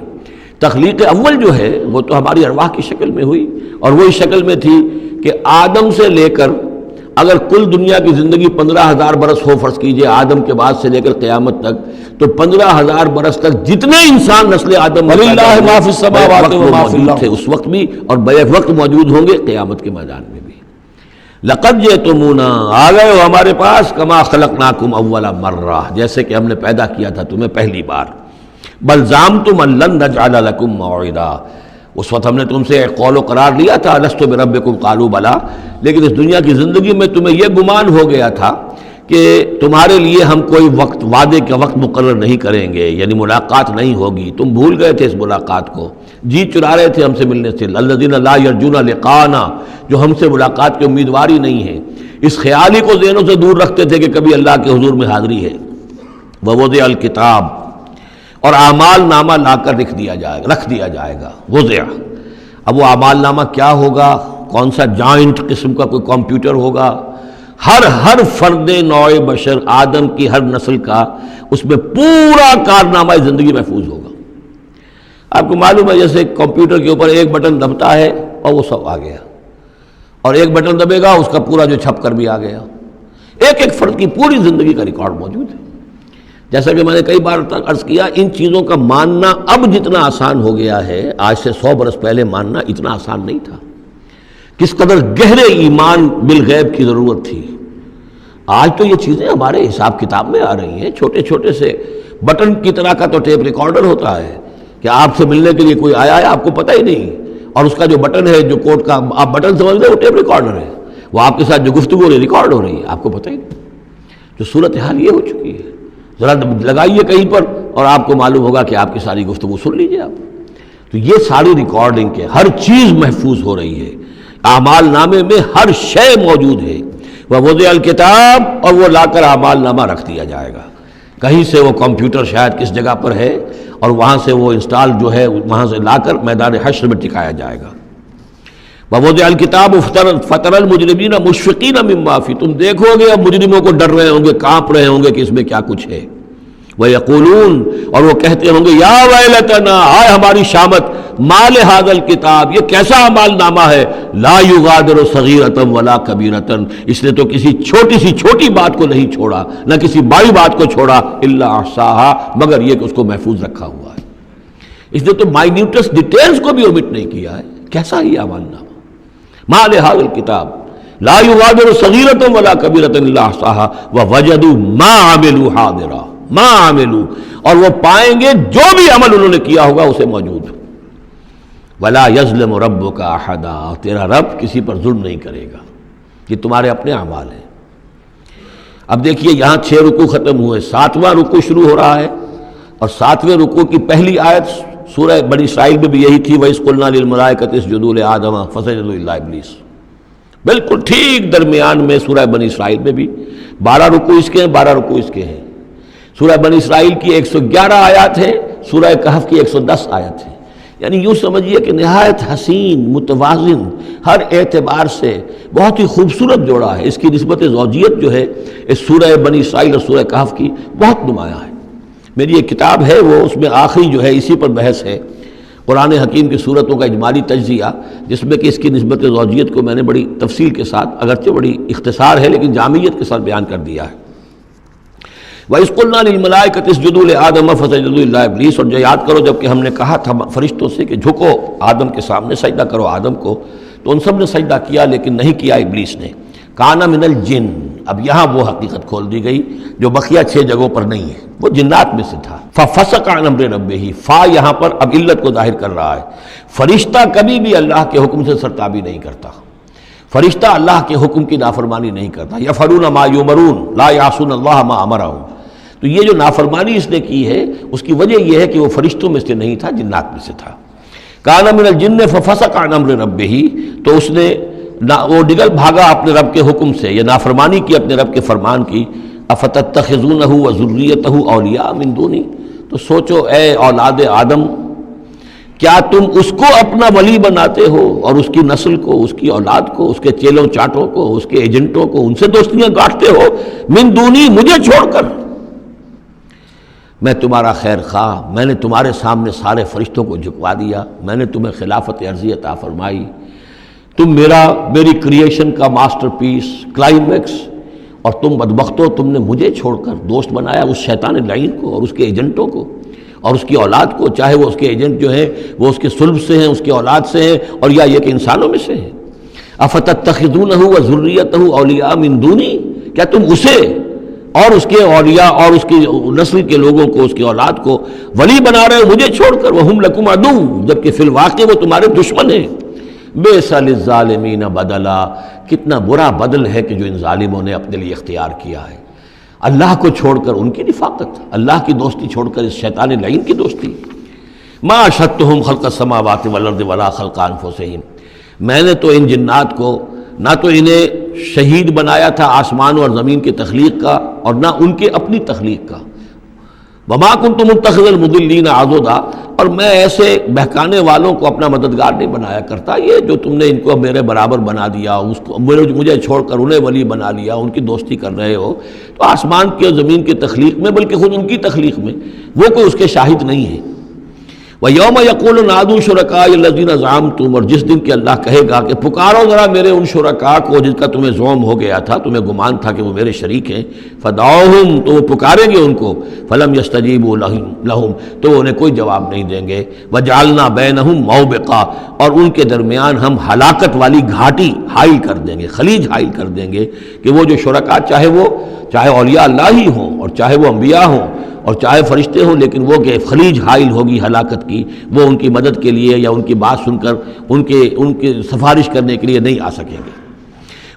تخلیق اول جو ہے وہ تو ہماری ارواح کی شکل میں ہوئی، اور وہی شکل میں تھی کہ آدم سے لے کر اگر کل دنیا کی زندگی 15,000 برس ہو، فرض کیجئے آدم کے بعد سے لے کر قیامت تک، تو 15,000 برس تک جتنے انسان نسل آدم وَلِلَّهِ مَا فِي السَّمَاوَاتِ وَمَا فِي الْأَرْضِ، تھے اس وقت بھی اور بیک وقت موجود ہوں گے قیامت کے میدان میں بھی۔ لَقَدْ جِئْتُمُونَا، آ گئے ہو ہمارے پاس، کَمَا خَلَقْنَاكُمْ أَوَّلَ مَرَّةٍ، جیسے کہ ہم نے پیدا کیا تھا تمہیں پہلی بار۔ بَلْ زَعَمْتُمْ أَن لَّن نَّجْعَلَ لَكُم مَّوْعِدًا، اس وقت ہم نے تم سے ایک قول و قرار لیا تھا، لست بربکم قالوا بلا، لیکن اس دنیا کی زندگی میں تمہیں یہ گمان ہو گیا تھا کہ تمہارے لیے ہم کوئی وقت، وعدے کا وقت مقرر نہیں کریں گے، یعنی ملاقات نہیں ہوگی، تم بھول گئے تھے اس ملاقات کو، جی چرا رہے تھے ہم سے ملنے سے۔ الذین لا یرجون لقاءنا، جو ہم سے ملاقات کے امیدوار ہی نہیں ہیں، اس خیال ہی کو ذہنوں سے دور رکھتے تھے کہ کبھی اللہ کے حضور میں حاضری ہے۔ ووضع الکتاب، اور اعمال نامہ لا کر رکھ دیا جائے گا۔ وضع، اب وہ اعمال نامہ کیا ہوگا؟ کون سا جوائنٹ قسم کا کوئی کمپیوٹر ہوگا؟ ہر فرد نوع بشر آدم کی ہر نسل کا اس میں پورا کارنامہ زندگی محفوظ ہوگا۔ آپ کو معلوم ہے جیسے کمپیوٹر کے اوپر ایک بٹن دبتا ہے اور وہ سب آ گیا، اور ایک بٹن دبے گا اس کا پورا جو چھپ کر بھی آ گیا۔ ایک ایک فرد کی پوری زندگی کا ریکارڈ موجود ہے۔ جیسا کہ میں نے کئی بار عرض کیا، ان چیزوں کا ماننا اب جتنا آسان ہو گیا ہے، آج سے 100 برس پہلے ماننا اتنا آسان نہیں تھا۔ کس قدر گہرے ایمان بالغیب کی ضرورت تھی۔ آج تو یہ چیزیں ہمارے حساب کتاب میں آ رہی ہیں، چھوٹے چھوٹے سے بٹن کی طرح کا تو ٹیپ ریکارڈر ہوتا ہے کہ آپ سے ملنے کے لیے کوئی آیا ہے آپ کو پتہ ہی نہیں، اور اس کا جو بٹن ہے جو کوڈ کا آپ بٹن سمجھ رہے وہ ٹیپ ریکارڈر ہے، وہ آپ کے ساتھ جو گفتگو ریکارڈ ہو رہی ہے آپ کو پتہ ہی نہیں۔ جو صورتحال یہ ہو چکی ہے، ذرا لگائیے کہیں پر اور آپ کو معلوم ہوگا کہ آپ کی ساری گفتگو سن لیجئے آپ۔ تو یہ ساری ریکارڈنگ کے ہر چیز محفوظ ہو رہی ہے، اعمال نامے میں ہر شے موجود ہے۔ ووضع الکتاب، اور وہ لا کر اعمال نامہ رکھ دیا جائے گا، کہیں سے وہ کمپیوٹر شاید کس جگہ پر ہے اور وہاں سے وہ انسٹال جو ہے وہاں سے لا کر میدان حشر میں ٹکایا جائے گا۔ ووضع الکتاب فترى المجرمین مشفقین مما فیہ، تم دیکھو گے اب مجرموں کو ڈر رہے ہوں گے، کانپ رہے ہوں گے کہ اس میں کیا کچھ ہے۔ وَيَقُولُونَ، اور وہ کہتے ہوں گے یا ویلتنا، ہائے ہماری شامت، ما لہذا الکتاب، یہ کیسا اعمال نامہ ہے، لا یغادر صغیرۃ ولا کبیرۃ، اس نے تو کسی چھوٹی سی چھوٹی بات کو نہیں چھوڑا، نہ کسی بڑی بات کو چھوڑا، الا احصاها، مگر یہ کہ اس کو محفوظ رکھا ہوا ہے۔ اس نے تو مائنیوٹس ڈیٹیلز کو بھی اومٹ نہیں کیا ہے۔ کیسا ہی اعمال نامہ، ما لہذا الکتاب لا یغادر صغیرۃ ولا کبیرۃ الا احصاها ووجدوا ما عملوا حاضرا، ما عملوا، اور وہ پائیں گے جو بھی عمل انہوں نے کیا ہوگا اسے موجود۔ ولا یظلم ربک احدا، تیرا رب کسی پر ظلم نہیں کرے گا، یہ تمہارے اپنے اعمال ہیں۔ اب دیکھیے یہاں 6 رکوع ختم ہوئے، 7واں رکوع شروع ہو رہا ہے، اور 7ویں رکوع کی پہلی آیت سورہ بنی اسرائیل میں بھی یہی تھی، وَإِذْ قُلْنَا لِلْمَلَائِكَةِ اسْجُدُوا لِآدَمَ فَسَجَدُوا إِلَّا إِبْلِيسَ، بالکل ٹھیک درمیان میں سورہ بنی اسرائیل میں بھی 12 رکوع اس کے ہیں، 12 رکوع اس کے ہیں۔ سورہ بنی اسرائیل کی 111 آیات ہیں، سورہ کہف کی 110 آیت ہیں، یعنی یوں سمجھیے کہ نہایت حسین، متوازن، ہر اعتبار سے بہت ہی خوبصورت جوڑا ہے۔ اس کی نسبت زوجیت جو ہے اس سورہ بنی اسرائیل اور سورہ کہف کی بہت نمایاں ہے۔ میری ایک کتاب ہے، وہ اس میں آخری جو ہے اسی پر بحث ہے، قرآن حکیم کی صورتوں کا اجمالی تجزیہ، جس میں کہ اس کی نسبت زوجیت کو میں نے بڑی تفصیل کے ساتھ، اگرچہ بڑی اختصار ہے لیکن جامعیت کے ساتھ بیان کر دیا ہے۔ وَإِذْ قُلْنَا لِلْمَلَائِكَةِ اسْجُدُوا لِآدَمَ فَسَجَدُوا إِلَّا إِبْلِيسَ، اور جو یاد کرو جب کہ ہم نے کہا تھا فرشتوں سے کہ جھکو آدم کے سامنے، سجدہ کرو آدم کو، تو ان سب نے سجدہ کیا لیکن نہیں کیا ابلیس نے۔ کانا من الجن، اب یہاں وہ حقیقت کھول دی گئی جو بقیہ 6 جگہوں پر نہیں ہے، وہ جنات میں سے تھا۔ فَفَسَقَ عَنْ أَمْرِ رَبِّهِ، فا یہاں پر اب علت کو ظاہر کر رہا ہے۔ فرشتہ کبھی بھی اللہ کے حکم سے سرتابی نہیں کرتا، فرشتہ اللہ کے حکم کی نافرمانی نہیں کرتا۔ یفعلون ما یؤمرون لا یعصون اللہ ما امرهم، تو یہ جو نافرمانی اس نے کی ہے اس کی وجہ یہ ہے کہ وہ فرشتوں میں سے نہیں تھا، جنات میں سے تھا۔ کان من الجن ففسق عن امر ربہ، تو اس نے وہ نگل بھاگا اپنے رب کے حکم سے، یہ نافرمانی کی اپنے رب کے فرمان کی۔ افتتخذونہ وذریتہ اولیاء من دونی، تو سوچو اے اولاد آدم، کیا تم اس کو اپنا ولی بناتے ہو اور اس کی نسل کو، اس کی اولاد کو، اس کے چیلوں چاٹوں کو، اس کے ایجنٹوں کو، ان سے دوستیاں گاٹھتے ہو، من دونی، مجھے چھوڑ کر۔ میں تمہارا خیر خواہ، میں نے تمہارے سامنے سارے فرشتوں کو جھکوا دیا، میں نے تمہیں خلافت عرضی عطا فرمائی، تم میری کریشن کا ماسٹر پیس، کلائمیکس، اور تم بدبختو، تم نے مجھے چھوڑ کر دوست بنایا اس شیطان لعین کو اور اس کے ایجنٹوں کو اور اس کی اولاد کو، چاہے وہ اس کے ایجنٹ جو ہیں وہ اس کے صلب سے ہیں، اس کی اولاد سے ہیں، اور یا یہ کہ انسانوں میں سے ہیں۔ افتتخذونہ وذریتہ اولیاء من دونی، کیا تم اسے اور اس کے اولیاء اور اس کی نسل کے لوگوں کو، اس کی اولاد کو ولی بنا رہے ہو مجھے چھوڑ کر، وہم لکم عدو، جبکہ فی الواقع وہ تمہارے دشمن ہیں۔ بئس للظالمین بدلا، کتنا برا بدل ہے کہ جو ان ظالموں نے اپنے لیے اختیار کیا ہے، اللہ کو چھوڑ کر ان کی رفاقت، اللہ کی دوستی چھوڑ کر اس شیطان لعین کی دوستی۔ ما اشہدتہم خلق السماوات والارض ولا خلق انفسہم، میں نے تو ان جنات کو نہ تو انہیں شہید بنایا تھا آسمان اور زمین کی تخلیق کا، اور نہ ان کے اپنی تخلیق کا۔ وما کنت متخذ المضلین عضدا، اور میں ایسے بہکانے والوں کو اپنا مددگار نہیں بنایا کرتا۔ یہ جو تم نے ان کو میرے برابر بنا دیا، اس کو مجھے چھوڑ کر انہیں ولی بنا لیا، ان کی دوستی کر رہے ہو، تو آسمان کی اور زمین کی تخلیق میں، بلکہ خود ان کی تخلیق میں وہ کوئی اس کے شاہد نہیں ہے۔ وَيَوْمَ يَقُولُ نَادُوا شُرَكَائِيَ الَّذِينَ زَعَمْتُمْ، اور جس دن کہ اللہ کہے گا کہ پکارو ذرا میرے ان شرکاء کو جن کا تمہیں زعم ہو گیا تھا، تمہیں گمان تھا کہ وہ میرے شریک ہیں، فَدَعُوهُمْ، تو وہ پکاریں گے ان کو، فَلَمْ يَسْتَجِيبُوا لَهُمْ، تو وہ انہیں کوئی جواب نہیں دیں گے، وَجَعَلْنَا بَيْنَهُمْ مَوْبِقًا، اور ان کے درمیان ہم ہلاکت والی گھاٹی حائل کر دیں گے، خلیج حائل کر دیں گے، کہ وہ جو شرکاء چاہے اولیاء اللہ ہی ہوں اور چاہے وہ انبیاء ہوں اور چاہے فرشتے ہوں، لیکن وہ کہ خلیج حائل ہوگی ہلاکت کی، وہ ان کی مدد کے لیے یا ان کی بات سن کر ان کے سفارش کرنے کے لیے نہیں آ سکیں گے۔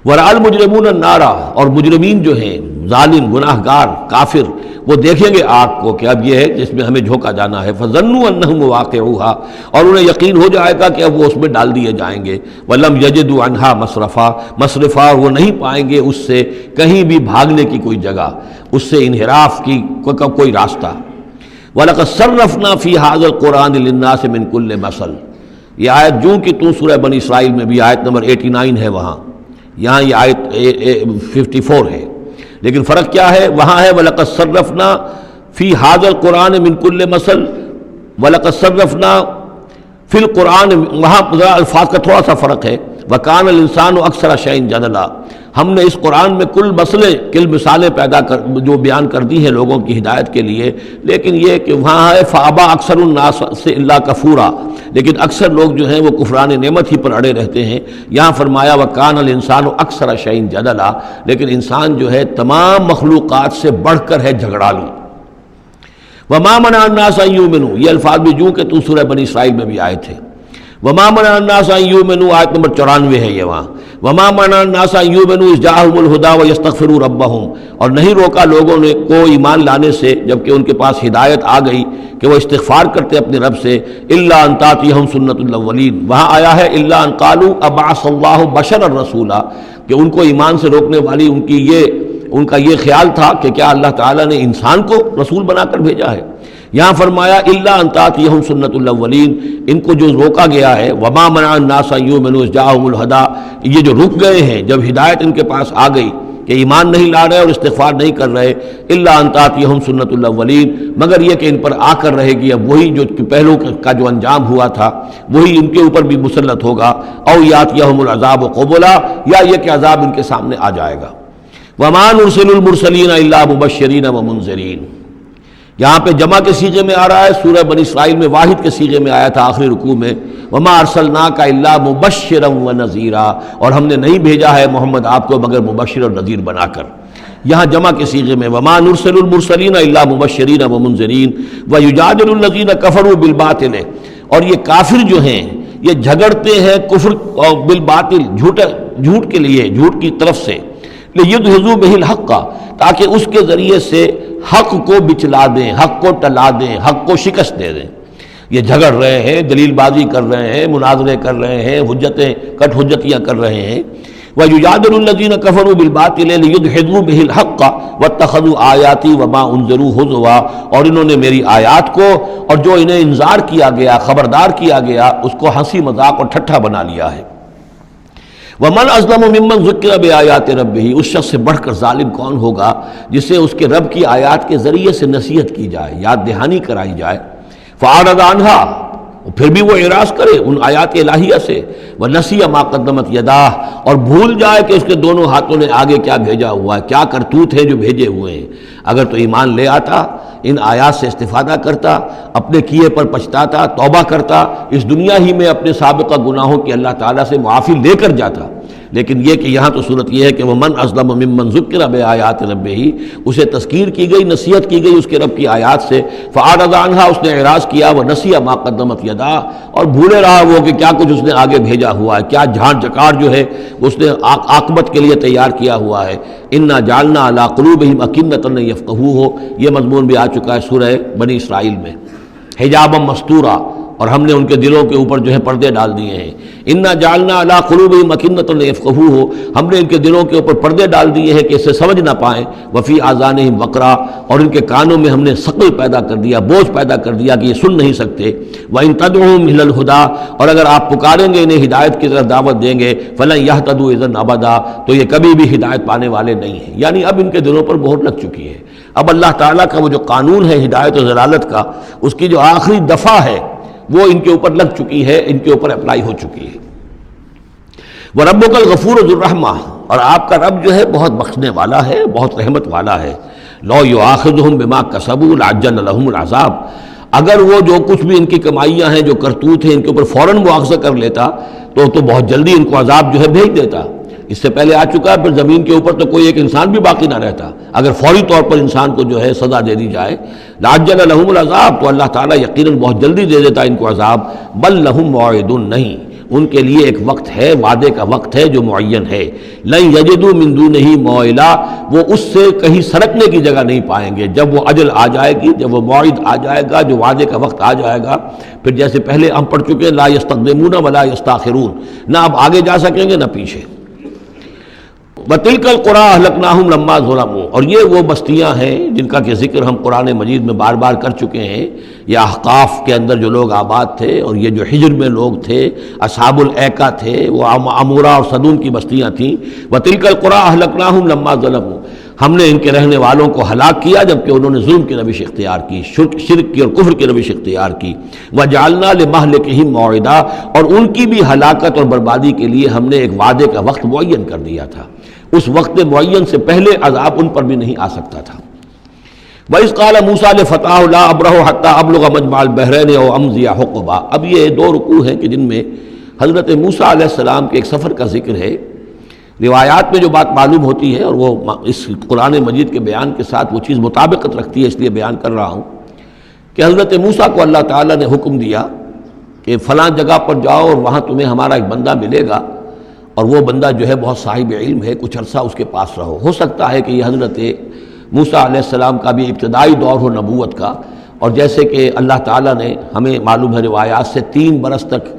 وَرَأَى الْمُجْرِمُونَ النَّارَ، اور مجرمین جو ہیں، ظالم، گناہ گار، کافر، وہ دیکھیں گے آگ کو کہ اب یہ ہے جس میں ہمیں جھونکا جانا ہے، فَظَنُّوا أَنَّهُمْ مُوَاقِعُوهَا، اور انہیں یقین ہو جائے گا کہ اب وہ اس میں ڈال دیے جائیں گے، وَلَمْ يَجِدُوا عَنْهَا مَصْرِفًا، وہ نہیں پائیں گے اس سے کہیں بھی بھاگنے کی کوئی جگہ، اس سے انحراف کی کوئی راستہ۔ وَلَقَدْ صَرَّفْنَا فِي هَذَا الْقُرْآنِ لِلنَّاسِ مِنْ كُلِّ مَثَلٍ، یہ آیت جو کہ تو سورہ بنی اسرائیل میں بھی آیت نمبر 89 ہے، وہاں یہاں یہ آیت 54 ہے، لیکن فرق کیا ہے؟ وہاں ہے وَلَقَدْ صَرَّفْنَا فِي هَذَا الْقُرْآنِ مِنْ كُلِّ مَثَلٍ، وَلَقَدْ صَرَّفْنَا فِي الْقُرْآنِ، وہاں الفاظ کا تھوڑا سا فرق ہے، وَكَانَ الْإِنسَانُ أَكْثَرَ شَيْءٍ جَدَلًا، ہم نے اس قرآن میں کل مثالیں جو بیان کر دی ہیں لوگوں کی ہدایت کے لیے، لیکن یہ کہ وہاں ہے فَأَبَى أَكْثَرُ النَّاسِ إِلَّا كَفُورًا، لیکن اکثر لوگ جو ہیں وہ کفران نعمت ہی پر اڑے رہتے ہیں۔ یہاں فرمایا وَكَانَ الْإِنسَانُ أَكْثَرَ شَيْءٍ جَدَلًا، لیکن انسان جو ہے تمام مخلوقات سے بڑھ کر ہے جھگڑالو۔ وَمَا مَنَعَ النَّاسَ أَن يُؤْمِنُوا، یہ الفاظ بھی جو کہ تو سورہ بنی اسرائیل میں بھی آئے تھے۔ وَمَا مَنَعَ النَّاسَ أَن يُؤْمِنُوا، آیت نمبر 94 ہے یہ وہاں۔ وَمَا مَنَعَ النَّاسَ أَن يُؤْمِنُوا إِذْ جَاءَهُمُ الْهُدَىٰ وَيَسْتَغْفِرُوا رَبَّهُمْ، اور نہیں روکا لوگوں نے کو ایمان لانے سے جبکہ ان کے پاس ہدایت آ گئی کہ وہ استغفار کرتے اپنے رب سے، إِلَّا أَن تَأْتِيَهُمْ سُنَّةُ الْأَوَّلِينَ، وہاں آیا ہے إِلَّا أَن قَالُوا أَبَعَثَ اللَّهُ بَشَرًا رَسُولًا، کہ ان کو ایمان سے روکنے والی ان کا یہ خیال تھا کہ کیا اللہ تعالیٰ نے انسان کو رسول بنا کر بھیجا ہے۔ یہاں فرمایا الا ان تاتیہم سنت الاولین، ان کو جو روکا گیا ہے وما منع الناس ان یؤمنوا اذ جاءهم الہدی، یہ جو رک گئے ہیں جب ہدایت ان کے پاس آ گئی کہ ایمان نہیں لا رہے اور استغفار نہیں کر رہے، الا ان تاتیہم سنت الاولین، مگر یہ کہ ان پر آ کر رہے گی اب وہی جو پہلو کا جو انجام ہوا تھا وہی ان کے اوپر بھی مسلط ہوگا، او یاتیہم العذاب قبلا، یا یہ کہ عذاب ان کے سامنے آ جائے گا۔ وما نرسل المرسلین الا مبشرین ومنذرین، یہاں پہ جمع کے صیغے میں آ رہا ہے، سورہ بنی اسرائیل میں واحد کے صیغے میں آیا تھا آخری رکوع میں، وما ارسلناک الا مبشرا ونذیرا، اور ہم نے نہیں بھیجا ہے محمد آپ کو مگر مبشر اور نذیر بنا کر۔ یہاں جمع کے صیغے میں وما نرسل المرسلین الا مبشرین ومنذرین ویجادل الذین کفروا بالباطل، اور یہ کافر جو ہیں یہ جھگڑتے ہیں کفر اور بالباطل، جھوٹ کے لیے، جھوٹ کی طرف سے، لیدحضوا بہ الحق، تاکہ اس کے ذریعے سے حق کو بچلا دیں، حق کو ٹلا دیں، حق کو شکست دے دیں۔ یہ جھگڑ رہے ہیں، دلیل بازی کر رہے ہیں، مناظرے کر رہے ہیں، کٹ حجتیاں کر رہے ہیں۔ وَيُجَادِلُ الَّذِينَ كَفَرُوا بِالْبَاطِلِ لِيُدْحِضُوا بِهِ الْحَقَّ وَاتَّخَذُوا آيَاتِي وَمَا أُنذِرُوا هُزُوًا، اور انہوں نے میری آیات کو اور جو انہیں انذار کیا گیا، خبردار کیا گیا، اس کو ہنسی مذاق اور ٹھٹھا بنا لیا ہے۔ وَمَنْ أَظْلَمُ مِمَّنْ ذُكِّرَ بِآيَاتِ رَبِّهِ، اس شخص سے بڑھ کر ظالم کون ہوگا جسے اس کے رب کی آیات کے ذریعے سے نصیحت کی جائے، یاد دہانی کرائی جائے، فَأَعْرَضَ عَنْهَا، پھر بھی وہ اعراض کرے ان آیات الہیہ سے، وَنَسِیَ مَا قَدَّمَتْ يَدَاهُ، اور بھول جائے کہ اس کے دونوں ہاتھوں نے آگے کیا بھیجا ہوا ہے، کیا کرتوت ہے جو بھیجے ہوئے ہیں۔ اگر تو ایمان لے آتا، ان آیات سے استفادہ کرتا، اپنے کیے پر پچھتاتا، توبہ کرتا، اس دنیا ہی میں اپنے سابقہ گناہوں کی اللہ تعالیٰ سے معافی لے کر جاتا، لیکن یہ کہ یہاں تو صورت یہ ہے کہ وَمَنْ أَظْلَمُ مِمَّنْ ذُكِّرَ بِآيَاتِ رَبِّهِ، اسے تذکیر کی گئی، نصیحت کی گئی اس کے رب کی آیات سے، فَأَعْرَضَ عَنْهَا، اس نے اعراض کیا، وَنَسِیَ مَا قَدَّمَتْ يَدَاهُ، اور بھولے رہا وہ کہ کیا کچھ اس نے آگے بھیجا ہوا ہے، کیا جھاڑ جکاڑ جو ہے اس نے عاقبت کے لیے تیار کیا ہوا ہے۔ اِنَّا جَعَلْنَا عَلَىٰ قُلُوبِهِمْ أَكِنَّةً أَن يَفْقَهُوهُ، یہ مضمون بھی آ چکا ہے سورہ بنی اسرائیل میں، حجابا مستورا، اور ہم نے ان کے دلوں کے اوپر جو ہے پردے ڈال دیے ہیں۔ انا جعلنا علی قلوبہم اکنۃ ان یفقہوہ، ہم نے ان کے دلوں کے اوپر پردے ڈال دیے ہیں کہ اسے سمجھ نہ پائیں، وفی آذانہم وقرا، اور ان کے کانوں میں ہم نے ثقل پیدا کر دیا، بوجھ پیدا کر دیا کہ یہ سن نہیں سکتے۔ وان تدعوہم الی الہدی، اور اگر آپ پکاریں گے انہیں ہدایت کی طرف دعوت دیں گے، فلن یہتدوا اذا ابدا، تو یہ کبھی بھی ہدایت پانے والے نہیں ہیں۔ یعنی اب ان کے دلوں پر مہر لگ چکی ہے، اب اللہ تعالیٰ کا وہ جو قانون ہے ہدایت و ضلالت کا، اس کی جو آخری دفعہ ہے وہ ان کے اوپر لگ چکی ہے، ان کے اوپر اپلائی ہو چکی ہے۔ وَرَبُّكَ الْغَفُورُ ذُو الرَّحْمَةِ، اور آپ کا رب جو ہے بہت بخشنے والا ہے، بہت رحمت والا ہے۔ لَوْ يُؤَاخِذُهُم بِمَا كَسَبُوا لَعَجَّلَ لَهُمُ الْعَذَابَ، اگر وہ جو کچھ بھی ان کی کمائیاں ہیں، جو کرتوت ہیں، ان کے اوپر فوراً مواخذہ کر لیتا تو بہت جلدی ان کو عذاب جو ہے بھیج دیتا۔ اس سے پہلے آ چکا ہے، پھر زمین کے اوپر تو کوئی ایک انسان بھی باقی نہ رہتا اگر فوری طور پر انسان کو جو ہے سزا دے دی جائے۔ لَعَجَّلَ لَهُمُ الْعَذَابَ، تو اللہ تعالیٰ یقیناً بہت جلدی دے دیتا ان کو عذاب۔ بل لَهُم مَوْعِدٌ، نہیں، ان کے لیے ایک وقت ہے، وعدے کا وقت ہے جو معین ہے۔ لَن يَجِدُوا مِن دُونِهِ مَوْعِلًا، وہ اس سے کہیں سرکنے کی جگہ نہیں پائیں گے۔ جب وہ اجل آ جائے گی، جب وہ موعد آ جائے گا، جو وعدے کا وقت آ جائے گا، پھر جیسے پہلے ہم پڑھ چکے لا يستقدمون ولا يستاخرون، نہ اب آگے جا سکیں گے نہ پیچھے۔ وَتِلْكَ الْقُرَىٰ أَهْلَكْنَاهُمْ لَمَّا ظَلَمُوا، اور یہ وہ بستیاں ہیں جن کا کہ ذکر ہم قرآن مجید میں بار بار کر چکے ہیں۔ یہ احقاف کے اندر جو لوگ آباد تھے، اور یہ جو حجر میں لوگ تھے، اصحاب الایکا تھے، وہ عمورہ اور صدوم کی بستیاں تھیں۔ وَتِلْكَ الْقُرَىٰ أَهْلَكْنَاهُمْ لَمَّا ظَلَمُوا، ہم نے ان کے رہنے والوں کو ہلاک کیا جبکہ انہوں نے ظلم کی روش اختیار کی، شرک کی اور کفر کی روش اختیار کی۔ وَجَعَلْنَا لِمَهْلِكِهِمْ مَوْعِدًا، اور ان کی بھی ہلاکت اور بربادی کے لیے ہم نے ایک وعدے کا وقت معین کر دیا تھا، اس وقت معین سے پہلے عذاب ان پر بھی نہیں آ سکتا تھا۔ وَإِذْ قَالَ مُوسَىٰ لِفَتَاهُ لَا أَبْرَحُ حَتَّىٰ أَبْلُغَ مَجْمَعَ الْبَحْرَيْنِ أَوْ أَمْضِيَ حُقُبًا۔ اب یہ دو رکوع ہیں کہ جن میں حضرت موسیٰ علیہ السلام کے ایک سفر کا ذکر ہے۔ روایات میں جو بات معلوم ہوتی ہے، اور وہ اس قرآن مجید کے بیان کے ساتھ وہ چیز مطابقت رکھتی ہے، اس لیے بیان کر رہا ہوں کہ حضرت موسیٰ کو اللہ تعالیٰ نے حکم دیا کہ فلاں جگہ پر جاؤ اور وہاں تمہیں ہمارا ایک بندہ ملے گا، اور وہ بندہ جو ہے بہت صاحب علم ہے، کچھ عرصہ اس کے پاس رہو۔ ہو سکتا ہے کہ یہ حضرت موسیٰ علیہ السلام کا بھی ابتدائی دور ہو نبوت کا، اور جیسے کہ اللہ تعالیٰ نے ہمیں معلوم ہے روایات سے 3 برس تک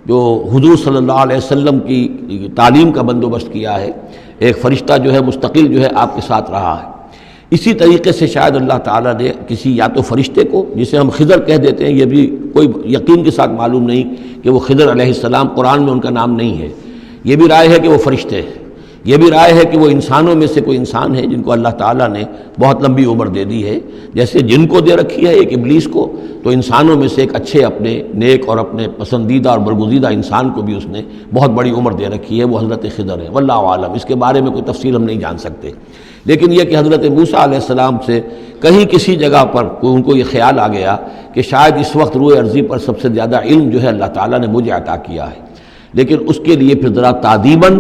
جو حضور صلی اللہ علیہ وسلم کی تعلیم کا بندوبست کیا ہے، ایک فرشتہ جو ہے مستقل جو ہے آپ کے ساتھ رہا ہے، اسی طریقے سے شاید اللہ تعالیٰ نے کسی یا تو فرشتے کو، جسے ہم خضر کہہ دیتے ہیں، یہ بھی کوئی یقین کے ساتھ معلوم نہیں کہ وہ خضر علیہ السلام، قرآن میں ان کا نام نہیں ہے، یہ بھی رائے ہے کہ وہ فرشتے ہیں، یہ بھی رائے ہے کہ وہ انسانوں میں سے کوئی انسان ہے جن کو اللہ تعالیٰ نے بہت لمبی عمر دے دی ہے، جیسے جن کو دے رکھی ہے ایک ابلیس کو، تو انسانوں میں سے ایک اچھے اپنے نیک اور اپنے پسندیدہ اور برگزیدہ انسان کو بھی اس نے بہت بڑی عمر دے رکھی ہے، وہ حضرت خضر ہے۔ واللہ عالم، اس کے بارے میں کوئی تفصیل ہم نہیں جان سکتے، لیکن یہ کہ حضرت موسیٰ علیہ السلام سے کہیں کسی جگہ پر ان کو یہ خیال آ گیا کہ شاید اس وقت روئے ارضی پر سب سے زیادہ علم جو ہے اللہ تعالیٰ نے مجھے عطا کیا ہے، لیکن اس کے لیے پھر ذرا تعدیباً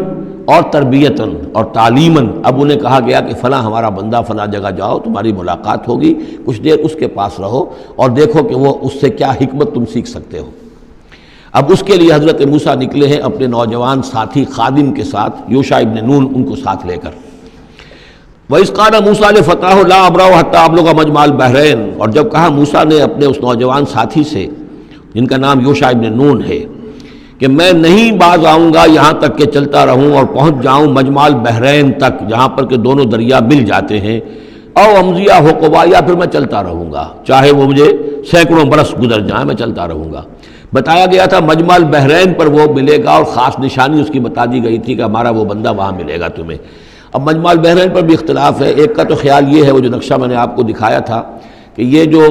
اور تربیتاً اور تعلیماً اب انہیں کہا گیا کہ فلاں ہمارا بندہ فلاں جگہ جاؤ، تمہاری ملاقات ہوگی، کچھ دیر اس کے پاس رہو اور دیکھو کہ وہ اس سے کیا حکمت تم سیکھ سکتے ہو۔ اب اس کے لیے حضرت موسیٰ نکلے ہیں اپنے نوجوان ساتھی خادم کے ساتھ، یوشع ابن نون ان کو ساتھ لے کر۔ وَإِذْ قَالَ مُوسَىٰ لِفَتَاهُ لَا أَبْرَحُ حَتَّىٰ أَبْلُغَ مَجْمَعَ الْبَحْرَيْنِ، اور جب کہا موسیٰ نے اپنے اس نوجوان ساتھی سے جن کا نام یوشع ابن نون ہے کہ میں نہیں باز آؤں گا یہاں تک کہ چلتا رہوں اور پہنچ جاؤں مجمع البحرین تک، جہاں پر کہ دونوں دریا مل جاتے ہیں، او امضی حقبا، یا پھر میں چلتا رہوں گا، چاہے وہ مجھے سینکڑوں برس گزر جائیں میں چلتا رہوں گا۔ بتایا گیا تھا مجمع البحرین پر وہ ملے گا، اور خاص نشانی اس کی بتا دی گئی تھی کہ ہمارا وہ بندہ وہاں ملے گا تمہیں۔ اب مجمع البحرین پر بھی اختلاف ہے، ایک کا تو خیال یہ ہے، وہ جو نقشہ میں نے آپ کو دکھایا تھا کہ یہ جو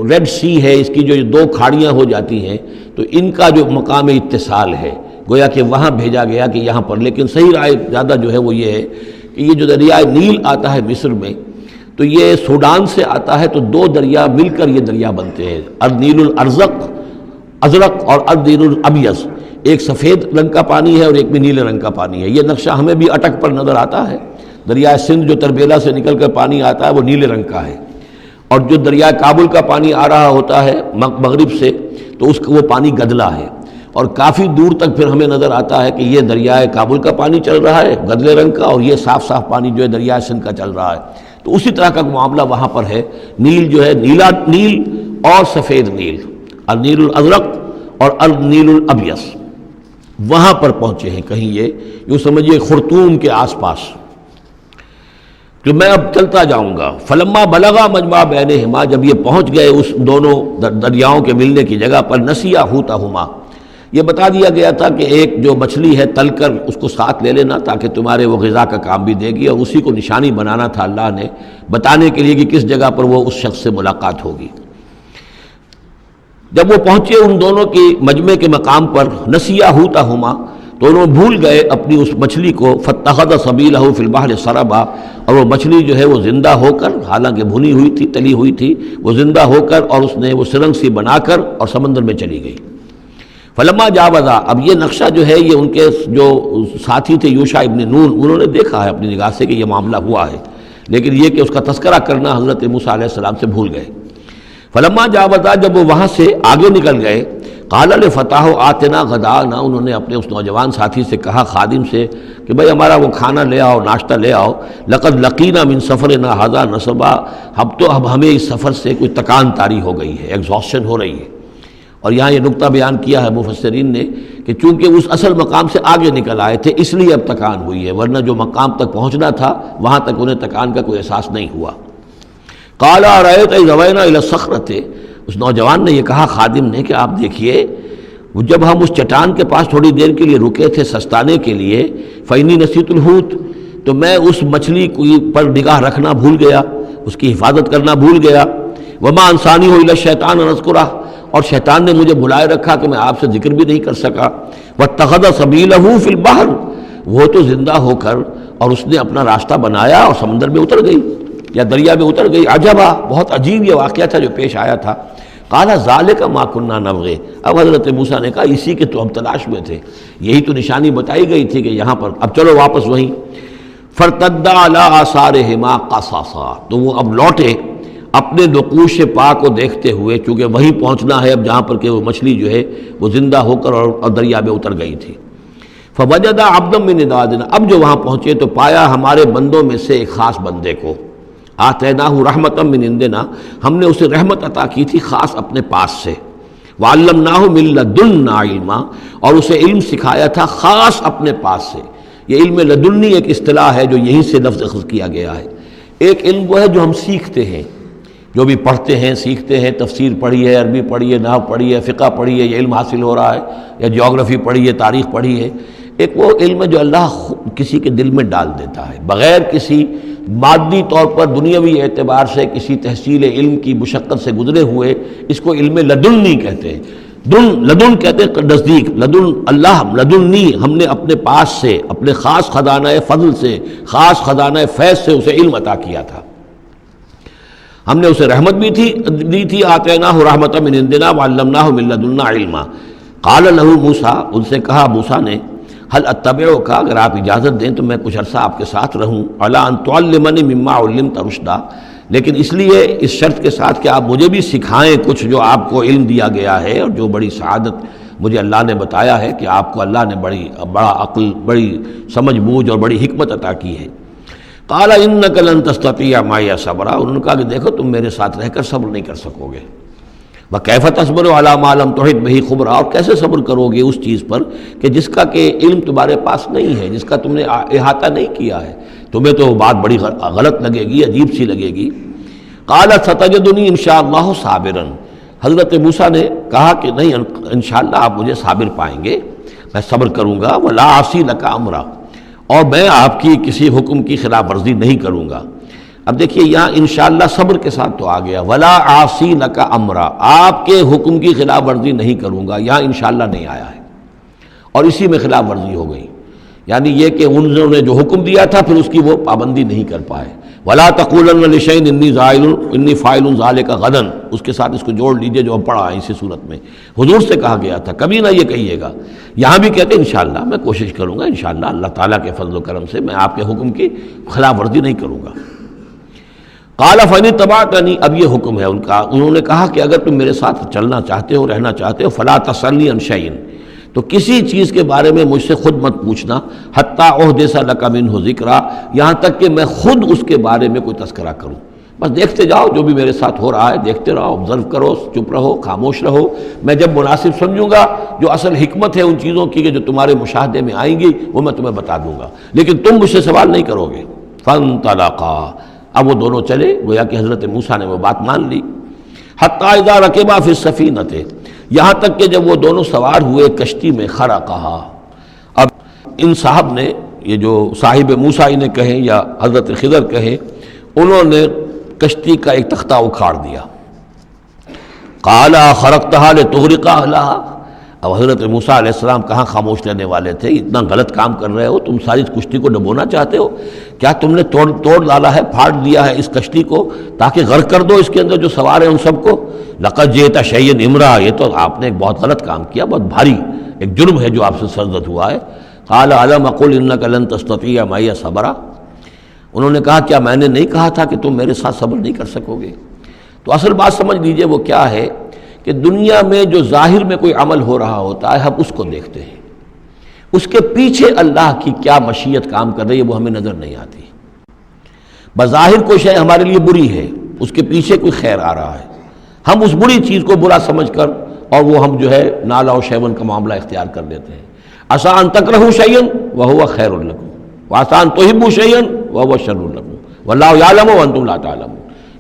ریڈ سی ہے، اس کی جو 2 کھاڑیاں ہو جاتی ہیں، تو ان کا جو مقام اتصال ہے گویا کہ وہاں بھیجا گیا کہ یہاں پر، لیکن صحیح رائے زیادہ جو ہے وہ یہ ہے کہ یہ جو دریائے نیل آتا ہے مصر میں، تو یہ سوڈان سے آتا ہے، تو 2 دریا مل کر یہ دریا بنتے ہیں، النیل الازرق اور النیل الابیض، ایک سفید رنگ کا پانی ہے اور ایک بھی نیلے رنگ کا پانی ہے۔ یہ نقشہ ہمیں بھی اٹک پر نظر آتا ہے، دریائے سندھ جو تربیلا سے نکل کر پانی آتا ہے وہ نیلے رنگ کا ہے، اور جو دریائے کابل کا پانی آ رہا ہوتا ہے مغرب سے تو اس کا وہ پانی گدلا ہے، اور کافی دور تک پھر ہمیں نظر آتا ہے کہ یہ دریائے کابل کا پانی چل رہا ہے گدلے رنگ کا، اور یہ صاف صاف پانی جو ہے دریائے سندھ کا چل رہا ہے۔ تو اسی طرح کا معاملہ وہاں پر ہے، نیل جو ہے نیلا نیل اور سفید نیل، النیل الازرق اور النیل الابیض، وہاں پر پہنچے ہیں کہیں، یہ یوں سمجھیے خرطوم کے آس پاس، کہ میں اب چلتا جاؤں گا۔ فلما بلغا مجمع بینہما، جب یہ پہنچ گئے اس دونوں دریاؤں کے ملنے کی جگہ پر، نسیا حوتہما، یہ بتا دیا گیا تھا کہ ایک جو مچھلی ہے تل کر اس کو ساتھ لے لینا تاکہ تمہارے وہ غذا کا کام بھی دے گی، اور اسی کو نشانی بنانا تھا اللہ نے بتانے کے لیے کہ کس جگہ پر وہ اس شخص سے ملاقات ہوگی۔ جب وہ پہنچے ان دونوں کی مجمع کے مقام پر، نسیا حوتہما، تو انہوں بھول گئے اپنی اس مچھلی کو، فاتخذ سبیلہ فی البحر سربا، اور وہ مچھلی جو ہے وہ زندہ ہو کر، حالانکہ بھنی ہوئی تھی تلی ہوئی تھی، وہ زندہ ہو کر اور اس نے وہ سرنگ سی بنا کر اور سمندر میں چلی گئی۔ فلما جاوزا، اب یہ نقشہ جو ہے یہ ان کے جو ساتھی تھے یوشع ابن نون، انہوں نے دیکھا ہے اپنی نگاہ سے کہ یہ معاملہ ہوا ہے، لیکن یہ کہ اس کا تذکرہ کرنا حضرت موسیٰ علیہ السلام سے بھول گئے۔ فلما جاوزا، جب وہ وہاں سے آگے نکل گئے، قال لفتاہ آتنا غداءنا، انہوں نے اپنے اس نوجوان ساتھی سے کہا، خادم سے، کہ بھائی ہمارا وہ کھانا لے آؤ، ناشتہ لے آؤ، لقد لقینا من سفرنا ھذا نصبا، اب ہمیں اس سفر سے کوئی تکان طاری ہو گئی ہے، ایگزاسشن ہو رہی ہے۔ اور یہاں یہ نقطہ بیان کیا ہے مفسرین نے کہ چونکہ اس اصل مقام سے آگے نکل آئے تھے اس لیے اب تکان ہوئی ہے، ورنہ جو مقام تک پہنچنا تھا وہاں تک انہیں تکان کا کوئی احساس نہیں ہوا۔ قال ارأیت اذ اوینا الی الصخرۃ، اس نوجوان نے یہ کہا خادم نے کہ آپ دیکھیے جب ہم اس چٹان کے پاس تھوڑی دیر کے لیے رکے تھے سستانے کے لیے، فإنی نسیت الحوت، تو میں اس مچھلی پر نگاہ رکھنا بھول گیا، اس کی حفاظت کرنا بھول گیا۔ وما انسانی ہو الا الشیطان ان اذکرہ، اور شیطان نے مجھے بھلائے رکھا کہ میں آپ سے ذکر بھی نہیں کر سکا۔ واتخذ سبیلہ فی البحر، وہ تو زندہ ہو کر اور اس نے اپنا راستہ بنایا اور سمندر میں اتر گئی یا دریا میں اتر گئی۔ عجبا، بہت عجیب یہ واقعہ تھا جو پیش آیا تھا۔ قال ذالک ما کنا نبغی، اب حضرت موسیٰ نے کہا اسی کے تو ہم تلاش میں تھے، یہی تو نشانی بتائی گئی تھی کہ یہاں پر، اب چلو واپس وہیں۔ فارتدا علی آثارہما قصصا، تو وہ اب لوٹے اپنے نقوش پا کو دیکھتے ہوئے، چونکہ وہیں پہنچنا ہے اب جہاں پر کہ وہ مچھلی جو ہے وہ زندہ ہو کر اور دریا میں اتر گئی تھی۔ فوجد عبدا من عبادنا، اب جو وہاں پہنچے تو پایا ہمارے بندوں میں سے ایک خاص بندے کو، آتیناہ رحمتا من عندنا، ہم نے اسے رحمت عطا کی تھی خاص اپنے پاس سے، وعلمناہ من لدنا علما، اور اسے علم سکھایا تھا خاص اپنے پاس سے۔ یہ علم لدنی ایک اصطلاح ہے جو یہیں سے لفظ اخذ کیا گیا ہے۔ ایک علم وہ ہے جو ہم سیکھتے ہیں، جو بھی پڑھتے ہیں سیکھتے ہیں، تفسیر پڑھی ہے، عربی پڑھی ہے، نحو پڑھی ہے، فقہ پڑھی ہے، یہ علم حاصل ہو رہا ہے، یا جیوگرافی پڑھی ہے، تاریخ پڑھی ہے۔ ایک وہ علم ہے جو اللہ کسی کے دل میں ڈال دیتا ہے بغیر کسی مادی طور پر دنیاوی اعتبار سے کسی تحصیل علم کی مشقت سے گزرے ہوئے، اس کو علم لدنی کہتے ہیں۔ لدن کہتے ہیں نزدیک، لدن اللہ، لدنی ہم نے اپنے پاس سے، اپنے خاص خزانہ فضل سے، خاص خزانہ فیض سے اسے علم عطا کیا تھا۔ ہم نے اسے رحمت بھی دی تھی، آتیناہ رحمتا من عندنا وعلمناہ من لدنا علما۔ قال لہ موسیٰ، ان سے کہا موسیٰ نے، هل اتبعک، اگر آپ اجازت دیں تو میں کچھ عرصہ آپ کے ساتھ رہوں، علی ان تعلمنی مما علمت رشدا، لیکن اس لیے اس شرط کے ساتھ کہ آپ مجھے بھی سکھائیں کچھ جو آپ کو علم دیا گیا ہے اور جو بڑی سعادت مجھے اللہ نے بتایا ہے کہ آپ کو اللہ نے بڑا عقل، بڑی سمجھ بوجھ اور بڑی حکمت عطا کی ہے۔ قال انک لن تستطیع معی صبرا، انہوں نے کہا کہ دیکھو تم میرے ساتھ رہ کر صبر نہیں کر سکو گے۔ وَكَيْفَ تَصْبِرُ عَلَىٰ مَا لَمْ تُحِطْ بِهِ خُبْرًا، اور کیسے صبر کرو گے اس چیز پر کہ جس کا کہ علم تمہارے پاس نہیں ہے، جس کا تم نے احاطہ نہیں کیا ہے، تمہیں تو بات بڑی غلط لگے گی، عجیب سی لگے گی۔ قَالَ سَتَجِدُنِي إِن شَاءَ اللَّهُ صَابِرًا، حضرت موسیٰ نے کہا کہ نہیں، انشاءاللہ آپ مجھے صابر پائیں گے، میں صبر کروں گا، وَلَا عَصِي لَكَ أَمْرًا، اور میں آپ کی کسی حکم کی خلاف ورزی نہیں کروں گا۔ اب دیکھیے یہاں انشاءاللہ صبر کے ساتھ تو آ گیا، ولا عاصی لک امرا، آپ کے حکم کی خلاف ورزی نہیں کروں گا، یہاں انشاءاللہ نہیں آیا ہے، اور اسی میں خلاف ورزی ہو گئی، یعنی یہ کہ انہوں نے جو حکم دیا تھا پھر اس کی وہ پابندی نہیں کر پائے۔ ولا تقولن لشیء انی فاعل ذلک غدا، اس کے ساتھ اس کو جوڑ لیجئے جو ہم پڑھا ہے اسی صورت میں، حضور سے کہا گیا تھا کبھی نہ یہ کہیے گا، یہاں بھی کہتے ہیں انشاءاللہ میں کوشش کروں گا، انشاءاللہ اللہ تعالیٰ کے فضل و کرم سے میں آپ کے حکم کی خلاف ورزی نہیں کروں گا۔ قال فإن اتبعتنی، اب یہ حکم ہے ان کا، انہوں نے کہا کہ اگر تم میرے ساتھ چلنا چاہتے ہو، رہنا چاہتے ہو، فلا تسألنی عن شیء، تو کسی چیز کے بارے میں مجھ سے خود مت پوچھنا، حتی احدث لک منہ ذکرا، یہاں تک کہ میں خود اس کے بارے میں کوئی تذکرہ کروں، بس دیکھتے جاؤ جو بھی میرے ساتھ ہو رہا ہے، دیکھتے رہو، آبزرو کرو، چپ رہو، خاموش رہو، میں جب مناسب سمجھوں گا جو اصل حکمت ہے ان چیزوں کی کہ جو تمہارے مشاہدے میں آئیں گی وہ میں تمہیں بتا دوں گا، لیکن تم مجھ سے سوال نہیں کرو گے۔ فانطلقا، اب وہ دونوں چلے، گویا کہ حضرت موسیٰ نے وہ بات مان لی۔ حتی اذا رکبا فی السفینۃ، یہاں تک کہ جب وہ دونوں سوار ہوئے کشتی میں، خرقہا، اب ان صاحب نے، یہ جو صاحب موسیٰ انہیں کہیں یا حضرت خضر کہیں، انہوں نے کشتی کا ایک تختہ اکھاڑ دیا۔ قال خرقتہا لتغرق اہلہا، اب حضرت موسیٰ علیہ السلام کہاں خاموش رہنے والے تھے، اتنا غلط کام کر رہے ہو تم، ساری کشتی کو ڈبونا چاہتے ہو، کیا تم نے توڑ ڈالا ہے، پھاڑ دیا ہے اس کشتی کو تاکہ غرق کر دو اس کے اندر جو سوار ہیں ان سب کو؟ لقد جئت شیئا امرا، یہ تو آپ نے ایک بہت غلط کام کیا، بہت بھاری ایک جرم ہے جو آپ سے سرزد ہوا ہے۔ قال الم اقل انک لن تستطیع معی صبرا، انہوں نے کہا کیا میں نے نہیں کہا تھا کہ تم میرے ساتھ صبر نہیں کر سکو گے؟ تو اصل بات سمجھ لیجئے وہ کیا ہے کہ دنیا میں جو ظاہر میں کوئی عمل ہو رہا ہوتا ہے ہم اس کو دیکھتے ہیں، اس کے پیچھے اللہ کی کیا مشیت کام کر رہی ہے وہ ہمیں نظر نہیں آتی۔ بظاہر کوئی شے ہمارے لیے بری ہے، اس کے پیچھے کوئی خیر آ رہا ہے، ہم اس بری چیز کو برا سمجھ کر اور وہ ہم جو ہے نالا و شیون کا معاملہ اختیار کر لیتے ہیں۔ عسیٰ ان تکرہوا شیئا وہو خیر لکم وعسیٰ ان تحبوا شیئا وہو شر لکم واللہ یعلم وانتم لا تعلمون،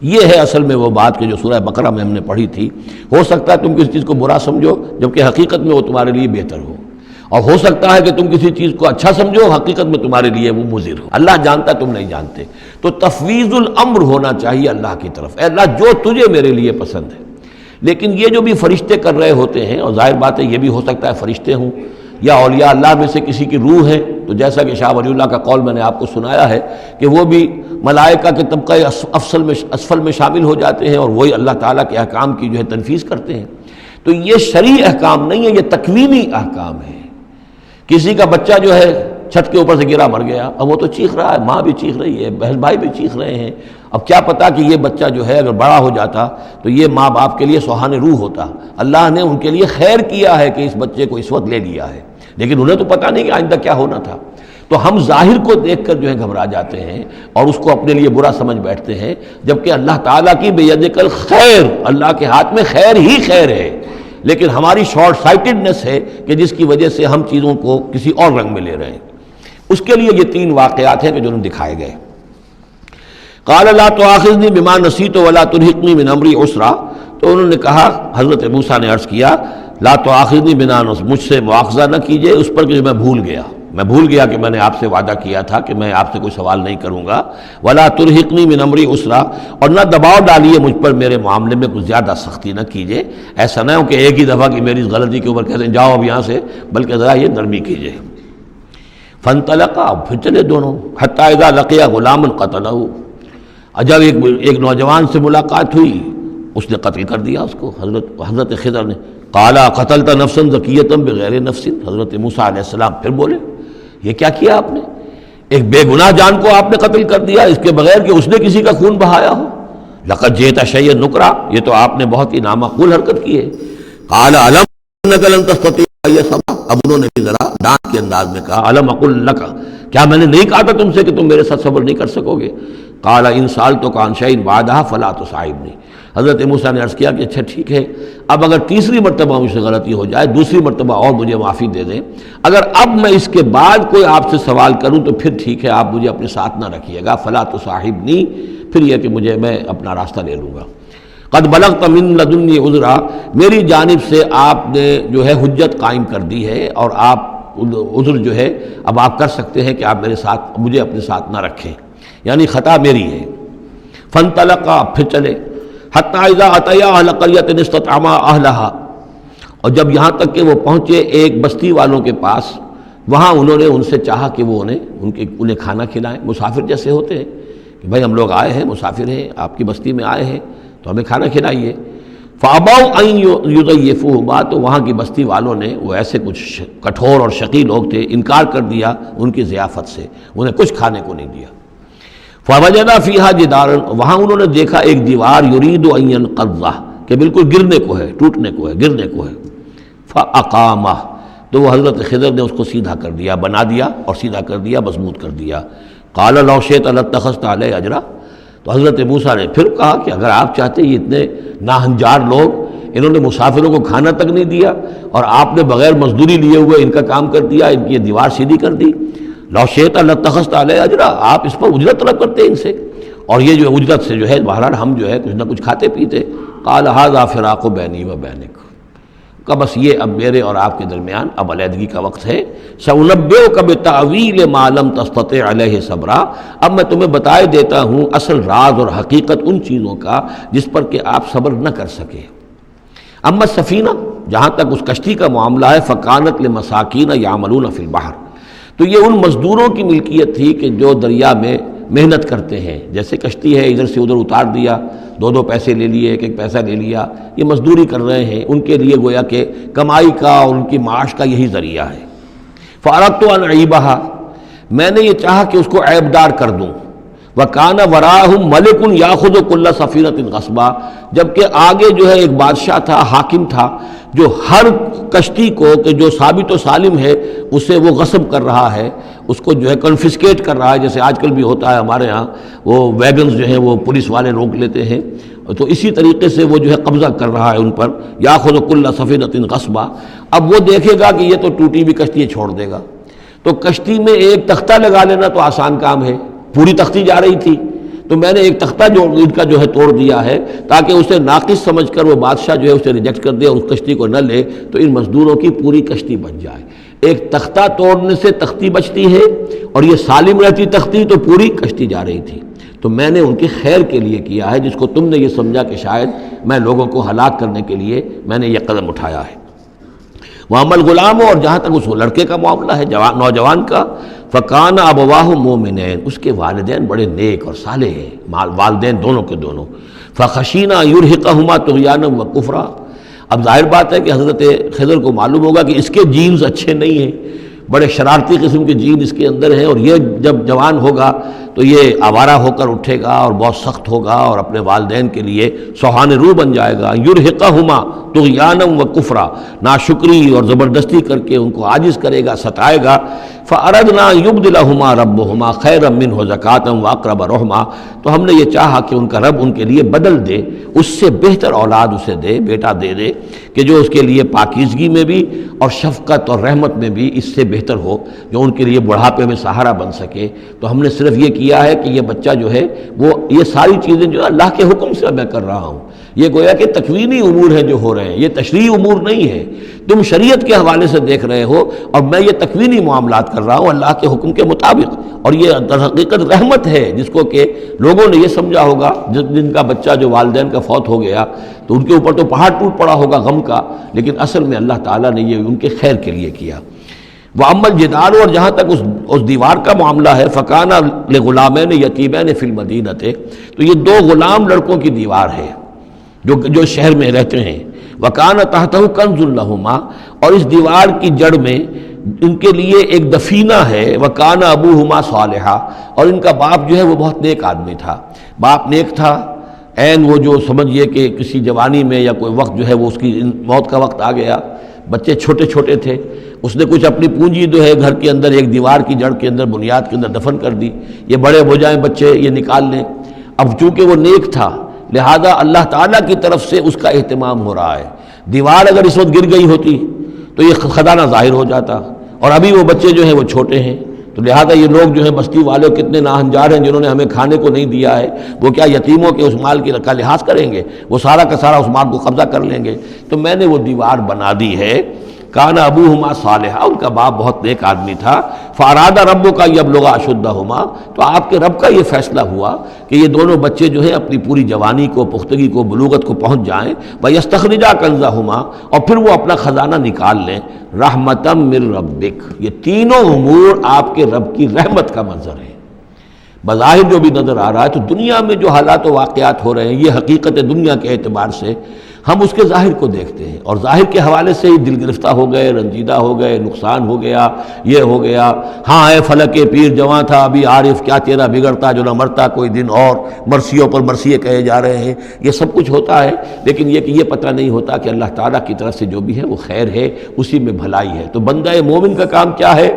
یہ ہے اصل میں وہ بات کہ جو سورہ بقرہ میں ہم نے پڑھی تھی، ہو سکتا ہے تم کسی چیز کو برا سمجھو جبکہ حقیقت میں وہ تمہارے لیے بہتر ہو، اور ہو سکتا ہے کہ تم کسی چیز کو اچھا سمجھو، حقیقت میں تمہارے لیے وہ مضر ہو۔ اللہ جانتا تم نہیں جانتے، تو تفویض الامر ہونا چاہیے اللہ کی طرف، اے اللہ جو تجھے میرے لیے پسند ہے۔ لیکن یہ جو بھی فرشتے کر رہے ہوتے ہیں، اور ظاہر بات ہے یہ بھی ہو سکتا ہے فرشتے ہوں یا اولیاء اللہ میں سے کسی کی روح ہے، تو جیسا کہ شاہ ولی اللہ کا قول میں نے آپ کو سنایا ہے کہ وہ بھی ملائکہ کے طبقہ اسفل میں شامل ہو جاتے ہیں اور وہی اللہ تعالیٰ کے احکام کی جو ہے تنفیذ کرتے ہیں۔ تو یہ شرعی احکام نہیں ہے، یہ تکوینی احکام ہے۔ کسی کا بچہ جو ہے چھت کے اوپر سے گرا مر گیا، اب وہ تو چیخ رہا ہے، ماں بھی چیخ رہی ہے، بہن بھائی بھی چیخ رہے ہیں، اب کیا پتا کہ یہ بچہ جو ہے اگر بڑا ہو جاتا تو یہ ماں باپ کے لیے سہان روح ہوتا۔ اللہ نے ان کے لیے خیر کیا ہے کہ اس بچے کو اس وقت لے لیا ہے، لیکن انہیں تو پتہ نہیں کہ آئندہ کیا ہونا تھا۔ تو ہم ظاہر کو دیکھ کر جو ہے گھبرا جاتے ہیں اور اس کو اپنے لیے برا سمجھ بیٹھتے ہیں، جبکہ اللہ تعالیٰ کی بیدک الخیر، اللہ کے ہاتھ میں خیر ہی خیر ہے، لیکن ہماری شارٹ سائٹڈنس ہے کہ جس کی وجہ سے ہم چیزوں کو کسی اور رنگ میں لے رہے ہیں۔ اس کے لیے یہ 3 واقعات ہیں کہ جو انہوں نے دکھائے گئے۔ قال لا تؤاخذنی بما نسیت ولا ترهقنی من امری عسرا، تو انہوں نے کہا، حضرت موسیٰ نے عرض کیا لا تؤاخذنی بما نسیت، مجھ سے مواخذہ نہ کیجئے اس پر کہ میں بھول گیا کہ میں نے آپ سے وعدہ کیا تھا کہ میں آپ سے کوئی سوال نہیں کروں گا، ولا ترهقنی من امری عسرا، اور نہ دباؤ ڈالیے مجھ پر میرے معاملے میں کچھ زیادہ سختی نہ کیجئے، ایسا نہ ہو کہ ایک ہی دفعہ کی میری اس غلطی کے اوپر کہتے ہیں جاؤ اب یہاں سے، بلکہ ذرا یہ نرمی کیجئے۔ فانطلقا، اب پھر چلے دونوں، حتی اذا لقیا غلاما قتلہ، جب ایک نوجوان سے ملاقات ہوئی اس نے قتل کر دیا اس کو، حضرت خضر نے۔ قالا قتلت نفسا زکیۃ بغیر نفس، حضرت موسیٰ علیہ السلام پھر بولے یہ کیا کیا آپ نے؟ ایک بے گناہ جان کو آپ نے قتل کر دیا اس کے بغیر کہ اس نے کسی کا خون بہایا ہو۔ لقد جئت شیئا نکرا، یہ تو آپ نے بہت ہی نامعقول حرکت کی ہے۔ قال الم انک لن تستطیع معی صبرا، اب انہوں نے بھی ذرا ڈانٹ کے انداز میں کہا الم اقل لک، کیا میں نے نہیں کہا تھا تم سے کہ تم میرے ساتھ صبر نہیں کر سکو گے؟ قال ان سألتک عن شیء بعدها فلا تصاحبنی، حضرت موسیٰ نے عرض کیا کہ اچھا ٹھیک ہے، اب اگر تیسری مرتبہ مجھ سے غلطی ہو جائے، دوسری مرتبہ اور مجھے معافی دے دیں، اگر اب میں اس کے بعد کوئی آپ سے سوال کروں تو پھر ٹھیک ہے، آپ مجھے اپنے ساتھ نہ رکھیے گا، فلا تصاحبنی، پھر یہ کہ میں اپنا راستہ لے لوں گا۔ قد بلغت من لدنی عذرا، میری جانب سے آپ نے جو ہے حجت قائم کر دی ہے اور آپ عذر جو ہے اب آپ کر سکتے ہیں کہ آپ مجھے اپنے ساتھ نہ رکھیں، یعنی خطا میری ہے۔ فانطلقا، پھر چلے، حتی اذا اتیا اہل قریۃ استطعما اہلہا، اور جب یہاں تک کہ وہ پہنچے ایک بستی والوں کے پاس، وہاں انہوں نے ان سے چاہا کہ وہ انہیں کھانا کھلائیں، مسافر جیسے ہوتے ہیں کہ بھائی ہم لوگ آئے ہیں، مسافر ہیں، آپ کی بستی میں آئے ہیں تو ہمیں کھانا کھلائیے۔ فابوا ان یضیفوہما، تو وہاں کی بستی والوں نے، وہ ایسے کچھ کٹھور اور شقی لوگ تھے، انکار کر دیا ان کی ضیافت سے، انہیں کچھ کھانے کو نہیں دیا۔ فوجدا فیہا جدارا، وہاں انہوں نے دیکھا ایک دیوار، یرید ان ینقض، کہ بالکل گرنے کو ہے، ٹوٹنے کو ہے، گرنے کو ہے۔ فاقامہ، تو وہ حضرت خضر نے اس کو سیدھا کر دیا، بنا دیا اور سیدھا کر دیا، مضبوط کر دیا۔ قال لو شئت لاتخذت علیہ اجرا، تو حضرت موسیٰ نے پھر کہا کہ اگر آپ چاہتے، یہ اتنے ناہنجار لوگ، انہوں نے مسافروں کو کھانا تک نہیں دیا اور آپ نے بغیر مزدوری لیے ہوئے ان کا کام کر دیا، ان کی یہ دیوار سیدھی کر دی۔ لو شئت لاتخذت علیہ اجرا، آپ اس پر اجرت طلب کرتے ان سے، اور یہ جو اجرت سے جو ہے بہرحال ہم جو ہے کچھ نہ کچھ کھاتے پیتے۔ قال ھذا فراق بینی و بینک، کہ بس یہ اب میرے اور آپ کے درمیان اب علیحدگی کا وقت ہے۔ سأنبئک بتأویل ما لم تستطع علیہ صبرا، اب میں تمہیں بتائے دیتا ہوں اصل راز اور حقیقت ان چیزوں کا جس پر کہ آپ صبر نہ کر سکے۔ اما السفینہ، جہاں تک اس کشتی کا معاملہ ہے، فکانت لمساکین یعملون فی البحر، تو یہ ان مزدوروں کی ملکیت تھی کہ جو دریا میں محنت کرتے ہیں، جیسے کشتی ہے ادھر سے ادھر اتار دیا، دو پیسے لے لیے، ایک پیسہ لے لیا، یہ مزدوری کر رہے ہیں، ان کے لیے گویا کہ کمائی کا اور ان کی معاش کا یہی ذریعہ ہے۔ فأردت أن أعيبها، میں نے یہ چاہا کہ اس کو عیب دار کر دوں۔ وَكَانَ وَرَاءَهُمْ مَلِكٌ يَأْخُذُ كُلَّ سَفِينَةٍ غَصْبًا، جبکہ آگے جو ہے ایک بادشاہ تھا، حاکم تھا، جو ہر کشتی کو کہ جو ثابت و سالم ہے اسے وہ غصب کر رہا ہے، اس کو جو ہے کنفسکیٹ کر رہا ہے، جیسے آج کل بھی ہوتا ہے ہمارے ہاں، وہ ویگنز جو ہیں وہ پولیس والے روک لیتے ہیں، تو اسی طریقے سے وہ جو ہے قبضہ کر رہا ہے ان پر۔ یاخذ کل سفینۃ غصبا، اب وہ دیکھے گا کہ یہ تو ٹوٹی ہوئی کشتی چھوڑ دے گا، تو کشتی میں ایک تختہ لگا لینا تو آسان کام ہے، پوری تختی جا رہی تھی تو میں نے ایک تختہ جو ان کا جو ہے توڑ دیا ہے تاکہ اسے ناقص سمجھ کر وہ بادشاہ جو ہے اسے ریجیکٹ کر دے اور اس کشتی کو نہ لے، تو ان مزدوروں کی پوری کشتی بن جائے۔ ایک تختہ توڑنے سے تختی بچتی ہے، اور یہ سالم رہتی تختی تو پوری کشتی جا رہی تھی۔ تو میں نے ان کے خیر کے لیے کیا ہے، جس کو تم نے یہ سمجھا کہ شاید میں لوگوں کو ہلاک کرنے کے لیے میں نے یہ قدم اٹھایا ہے۔ وَأَمَّا الْغُلَامُ، اور جہاں تک اس لڑکے کا معاملہ ہے، نوجوان کا، فَكَانَ أَبَوَاهُ مُؤْمِنَيْنِ، اس کے والدین بڑے نیک اور صالح ہیں، والدین دونوں کے دونوں۔ فَخَشِينَا أَن يُرْهِقَهُمَا طُغْيَانًا وَكُفْرًا، اب ظاہر بات ہے کہ حضرت خضر کو معلوم ہوگا کہ اس کے جینز اچھے نہیں ہیں، بڑے شرارتی قسم کے جین اس کے اندر ہیں، اور یہ جب جوان ہوگا تو یہ آوارہ ہو کر اٹھے گا اور بہت سخت ہوگا اور اپنے والدین کے لیے سوہان رو بن جائے گا۔ یرہقہما طغیانا و کفرا، ناشکری اور زبردستی کر کے ان کو عاجز کرے گا، ستائے گا۔ فَأَرَدْنَا يُبْدِلَهُمَا رَبُّهُمَا خَيْرًا مِّنْهُ زَكَاةً وَأَقْرَبَ رُحْمًا، تو ہم نے یہ چاہا کہ ان کا رب ان کے لیے بدل دے، اس سے بہتر اولاد اسے دے، بیٹا دے دے کہ جو اس کے لیے پاکیزگی میں بھی اور شفقت اور رحمت میں بھی اس سے بہتر ہو، جو ان کے لیے بڑھاپے میں سہارا بن سکے۔ تو ہم نے صرف یہ کیا ہے کہ یہ بچہ جو ہے وہ یہ ساری چیزیں جو اللہ کے حکم سے میں کر رہا ہوں، یہ گویا کہ تکوینی امور ہیں جو ہو رہے ہیں، یہ تشریعی امور نہیں ہے، تم شریعت کے حوالے سے دیکھ رہے ہو، اور میں یہ تکوینی معاملات کر رہا ہوں اللہ کے حکم کے مطابق۔ اور یہ در حقیقت رحمت ہے، جس کو کہ لوگوں نے یہ سمجھا ہوگا جن کا بچہ جو والدین کا فوت ہو گیا تو ان کے اوپر تو پہاڑ ٹوٹ پڑا ہوگا غم کا، لیکن اصل میں اللہ تعالیٰ نے یہ ان کے خیر کے لیے کیا۔ وَأَمَّا الْجِدَارُ، اور جہاں تک اس دیوار کا معاملہ ہے، فَكَانَ لِغُلَامَيْنِ يَتِيمَيْنِ فِي الْمَدِينَةِ، تو یہ دو غلام لڑکوں کی دیوار ہے جو شہر میں رہتے ہیں۔ وَكَانَ تَحْتَهُ كَنْزٌ لَهُمَا، اور اس دیوار کی جڑ میں ان کے لیے ایک دفینہ ہے۔ وَكَانَ أَبُوهُمَا صَالِحًا، اور ان کا باپ جو ہے وہ بہت نیک آدمی تھا، باپ نیک تھا، عین وہ جو سمجھیے کہ کسی جوانی میں یا کوئی وقت جو ہے وہ اس کی موت کا وقت آ گیا، بچے چھوٹے چھوٹے تھے، اس نے کچھ اپنی پونجی جو ہے گھر کے اندر ایک دیوار کی جڑ کے اندر بنیاد کے اندر دفن کر دی، یہ بڑے ہو جائیں بچے یہ نکال لیں۔ اب چونکہ وہ نیک تھا لہذا اللہ تعالیٰ کی طرف سے اس کا اہتمام ہو رہا ہے۔ دیوار اگر اس وقت گر گئی ہوتی تو یہ خزانہ ظاہر ہو جاتا، اور ابھی وہ بچے جو ہیں وہ چھوٹے ہیں، تو لہذا یہ لوگ جو ہیں بستی والے کتنے ناہنجار ہیں جنہوں نے ہمیں کھانے کو نہیں دیا ہے، وہ کیا یتیموں کے اس مال کا لحاظ کریں گے؟ وہ سارا کا سارا اس مال کو قبضہ کر لیں گے۔ تو میں نے وہ دیوار بنا دی ہے۔ کان ابوہما صالحا، ان کا باپ بہت نیک آدمی تھا۔ فاراد ربک یبلغ اشدہما، تو آپ کے رب کا یہ فیصلہ ہوا کہ یہ دونوں بچے جو ہیں اپنی پوری جوانی کو، پختگی کو، بلوغت کو پہنچ جائیں، ویستخرجا کنزہما، اور پھر وہ اپنا خزانہ نکال لیں۔ رحمتا من ربک، یہ تینوں امور آپ کے رب کی رحمت کا منظر ہے۔ بظاہر جو بھی نظر آ رہا ہے، تو دنیا میں جو حالات و واقعات ہو رہے ہیں یہ حقیقت دنیا کے اعتبار سے ہم اس کے ظاہر کو دیکھتے ہیں، اور ظاہر کے حوالے سے ہی دل گرفتہ ہو گئے، رنجیدہ ہو گئے، نقصان ہو گیا، یہ ہو گیا، ہاں اے فلک پیر جواں تھا ابھی عارف، کیا تیرا بگڑتا جو نہ مرتا کوئی دن اور، مرثیوں پر مرثیے کہے جا رہے ہیں، یہ سب کچھ ہوتا ہے، لیکن یہ کہ یہ پتہ نہیں ہوتا کہ اللہ تعالیٰ کی طرف سے جو بھی ہے وہ خیر ہے، اسی میں بھلائی ہے۔ تو بندہ مومن کا کام کیا ہے؟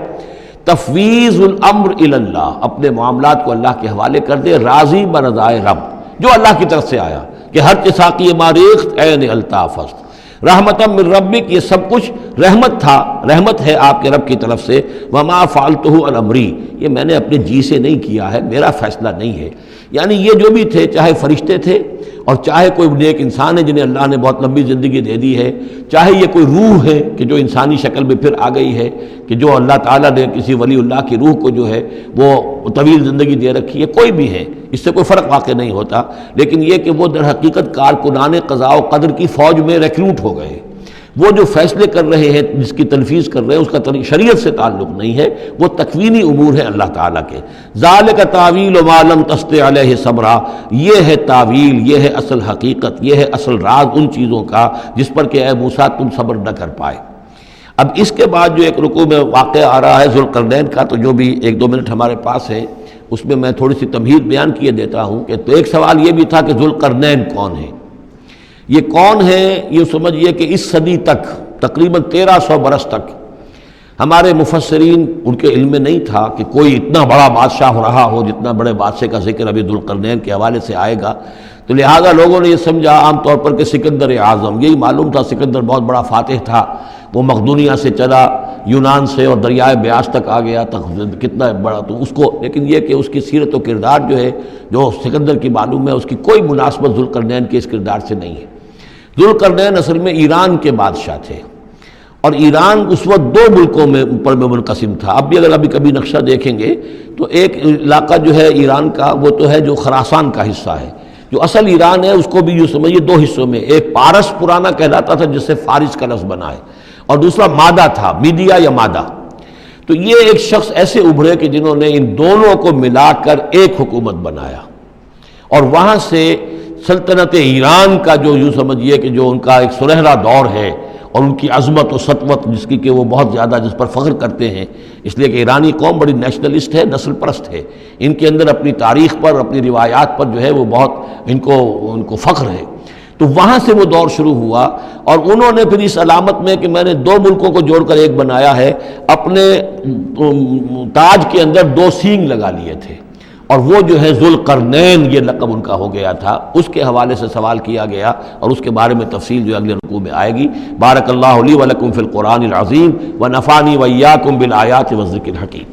تفویض الامر الی اللہ، اپنے معاملات کو اللہ کے حوالے کر دے، راضی برضائے رب، جو اللہ کی طرف سے آیا، کہ ہر ساقی ماریخت عین الطافست، رحمتا من ربک، یہ سب کچھ رحمت تھا، رحمت ہے آپ کے رب کی طرف سے۔ وما فعلتہ عن امری، یہ میں نے اپنے جی سے نہیں کیا ہے، میرا فیصلہ نہیں ہے۔ یعنی یہ جو بھی تھے، چاہے فرشتے تھے اور چاہے کوئی نیک انسان ہے جنہیں اللہ نے بہت لمبی زندگی دے دی ہے، چاہے یہ کوئی روح ہے کہ جو انسانی شکل میں پھر آ گئی ہے، کہ جو اللہ تعالیٰ نے کسی ولی اللہ کی روح کو جو ہے وہ طویل زندگی دے رکھی ہے، کوئی بھی ہے، اس سے کوئی فرق واقع نہیں ہوتا، لیکن یہ کہ وہ در حقیقت کارکنان قضاء و قدر کی فوج میں ریکروٹ ہو گئے۔ وہ جو فیصلے کر رہے ہیں، جس کی تنفیذ کر رہے ہیں، اس کا شریعت سے تعلق نہیں ہے، وہ تکوینی امور ہے اللہ تعالیٰ کے۔ ذالک تعویل ما لم تستطع علیہ صبرا، یہ ہے تعویل، یہ ہے اصل حقیقت، یہ ہے اصل راز ان چیزوں کا جس پر کہ اے موسیٰ تم صبر نہ کر پائے۔ اب اس کے بعد جو ایک رکوع میں واقعہ آ رہا ہے ذوالقرنین کا، تو جو بھی 1-2 منٹ ہمارے پاس ہے اس میں میں تھوڑی سی تمہید بیان کیے دیتا ہوں کہ تو ایک سوال یہ بھی تھا کہ ذوالقرنین کون ہے؟ یہ کون ہے؟ یہ سمجھیے کہ اس صدی تک تقریباً 1300 برس تک ہمارے مفسرین ان کے علم میں نہیں تھا کہ کوئی اتنا بڑا بادشاہ رہا ہو جتنا بڑے بادشاہ کا ذکر ابھی ذوالقرنین کے حوالے سے آئے گا، تو لہٰذا لوگوں نے یہ سمجھا عام طور پر کہ سکندر اعظم، یہی معلوم تھا سکندر بہت بڑا فاتح تھا، وہ مقدونیہ سے چلا یونان سے اور دریائے بیاس تک آ گیا، کتنا بڑا، تو اس کو، لیکن یہ کہ اس کی سیرت و کردار جو ہے جو سکندر کی معلوم ہے اس کی کوئی مناسبت ذوالقرنین کے اس کردار سے نہیں ہے۔ ذوالقرنین اصل میں ایران کے بادشاہ تھے، اور ایران اس وقت دو ملکوں میں پر منقسم تھا. اب بھی اگر ابھی کبھی نقشہ دیکھیں گے تو ایک علاقہ جو ہے ایران کا وہ تو ہے جو خراسان کا حصہ ہے. جو اصل ایران ہے اس کو بھی یوں سمجھیے دو حصوں میں، ایک پارس پرانا کہلاتا تھا جس سے فارس کا لفظ بنا ہے، اور دوسرا مادہ تھا، میڈیا یا مادہ. تو یہ ایک شخص ایسے ابھرے کہ جنہوں نے ان دونوں کو ملا کر ایک حکومت بنایا، اور وہاں سے سلطنت ایران کا جو یوں سمجھیے کہ جو ان کا ایک سنہرا دور ہے، اور ان کی عظمت و سطوت جس کی کہ وہ بہت زیادہ جس پر فخر کرتے ہیں، اس لیے کہ ایرانی قوم بڑی نیشنلسٹ ہے، نسل پرست ہے. ان کے اندر اپنی تاریخ پر، اپنی روایات پر جو ہے وہ بہت ان کو فخر ہے. تو وہاں سے وہ دور شروع ہوا، اور انہوں نے پھر اس علامت میں کہ میں نے دو ملکوں کو جوڑ کر ایک بنایا ہے، اپنے تاج کے اندر دو سینگ لگا لیے تھے، اور وہ جو ہے ذوالقرنین یہ لقب ان کا ہو گیا تھا. اس کے حوالے سے سوال کیا گیا، اور اس کے بارے میں تفصیل جو اگلے رکوع میں آئے گی. بارک اللہ لی ولکم فی القرآن العظیم ونفعنی وایاکم بالآیات والذکر الحکیم.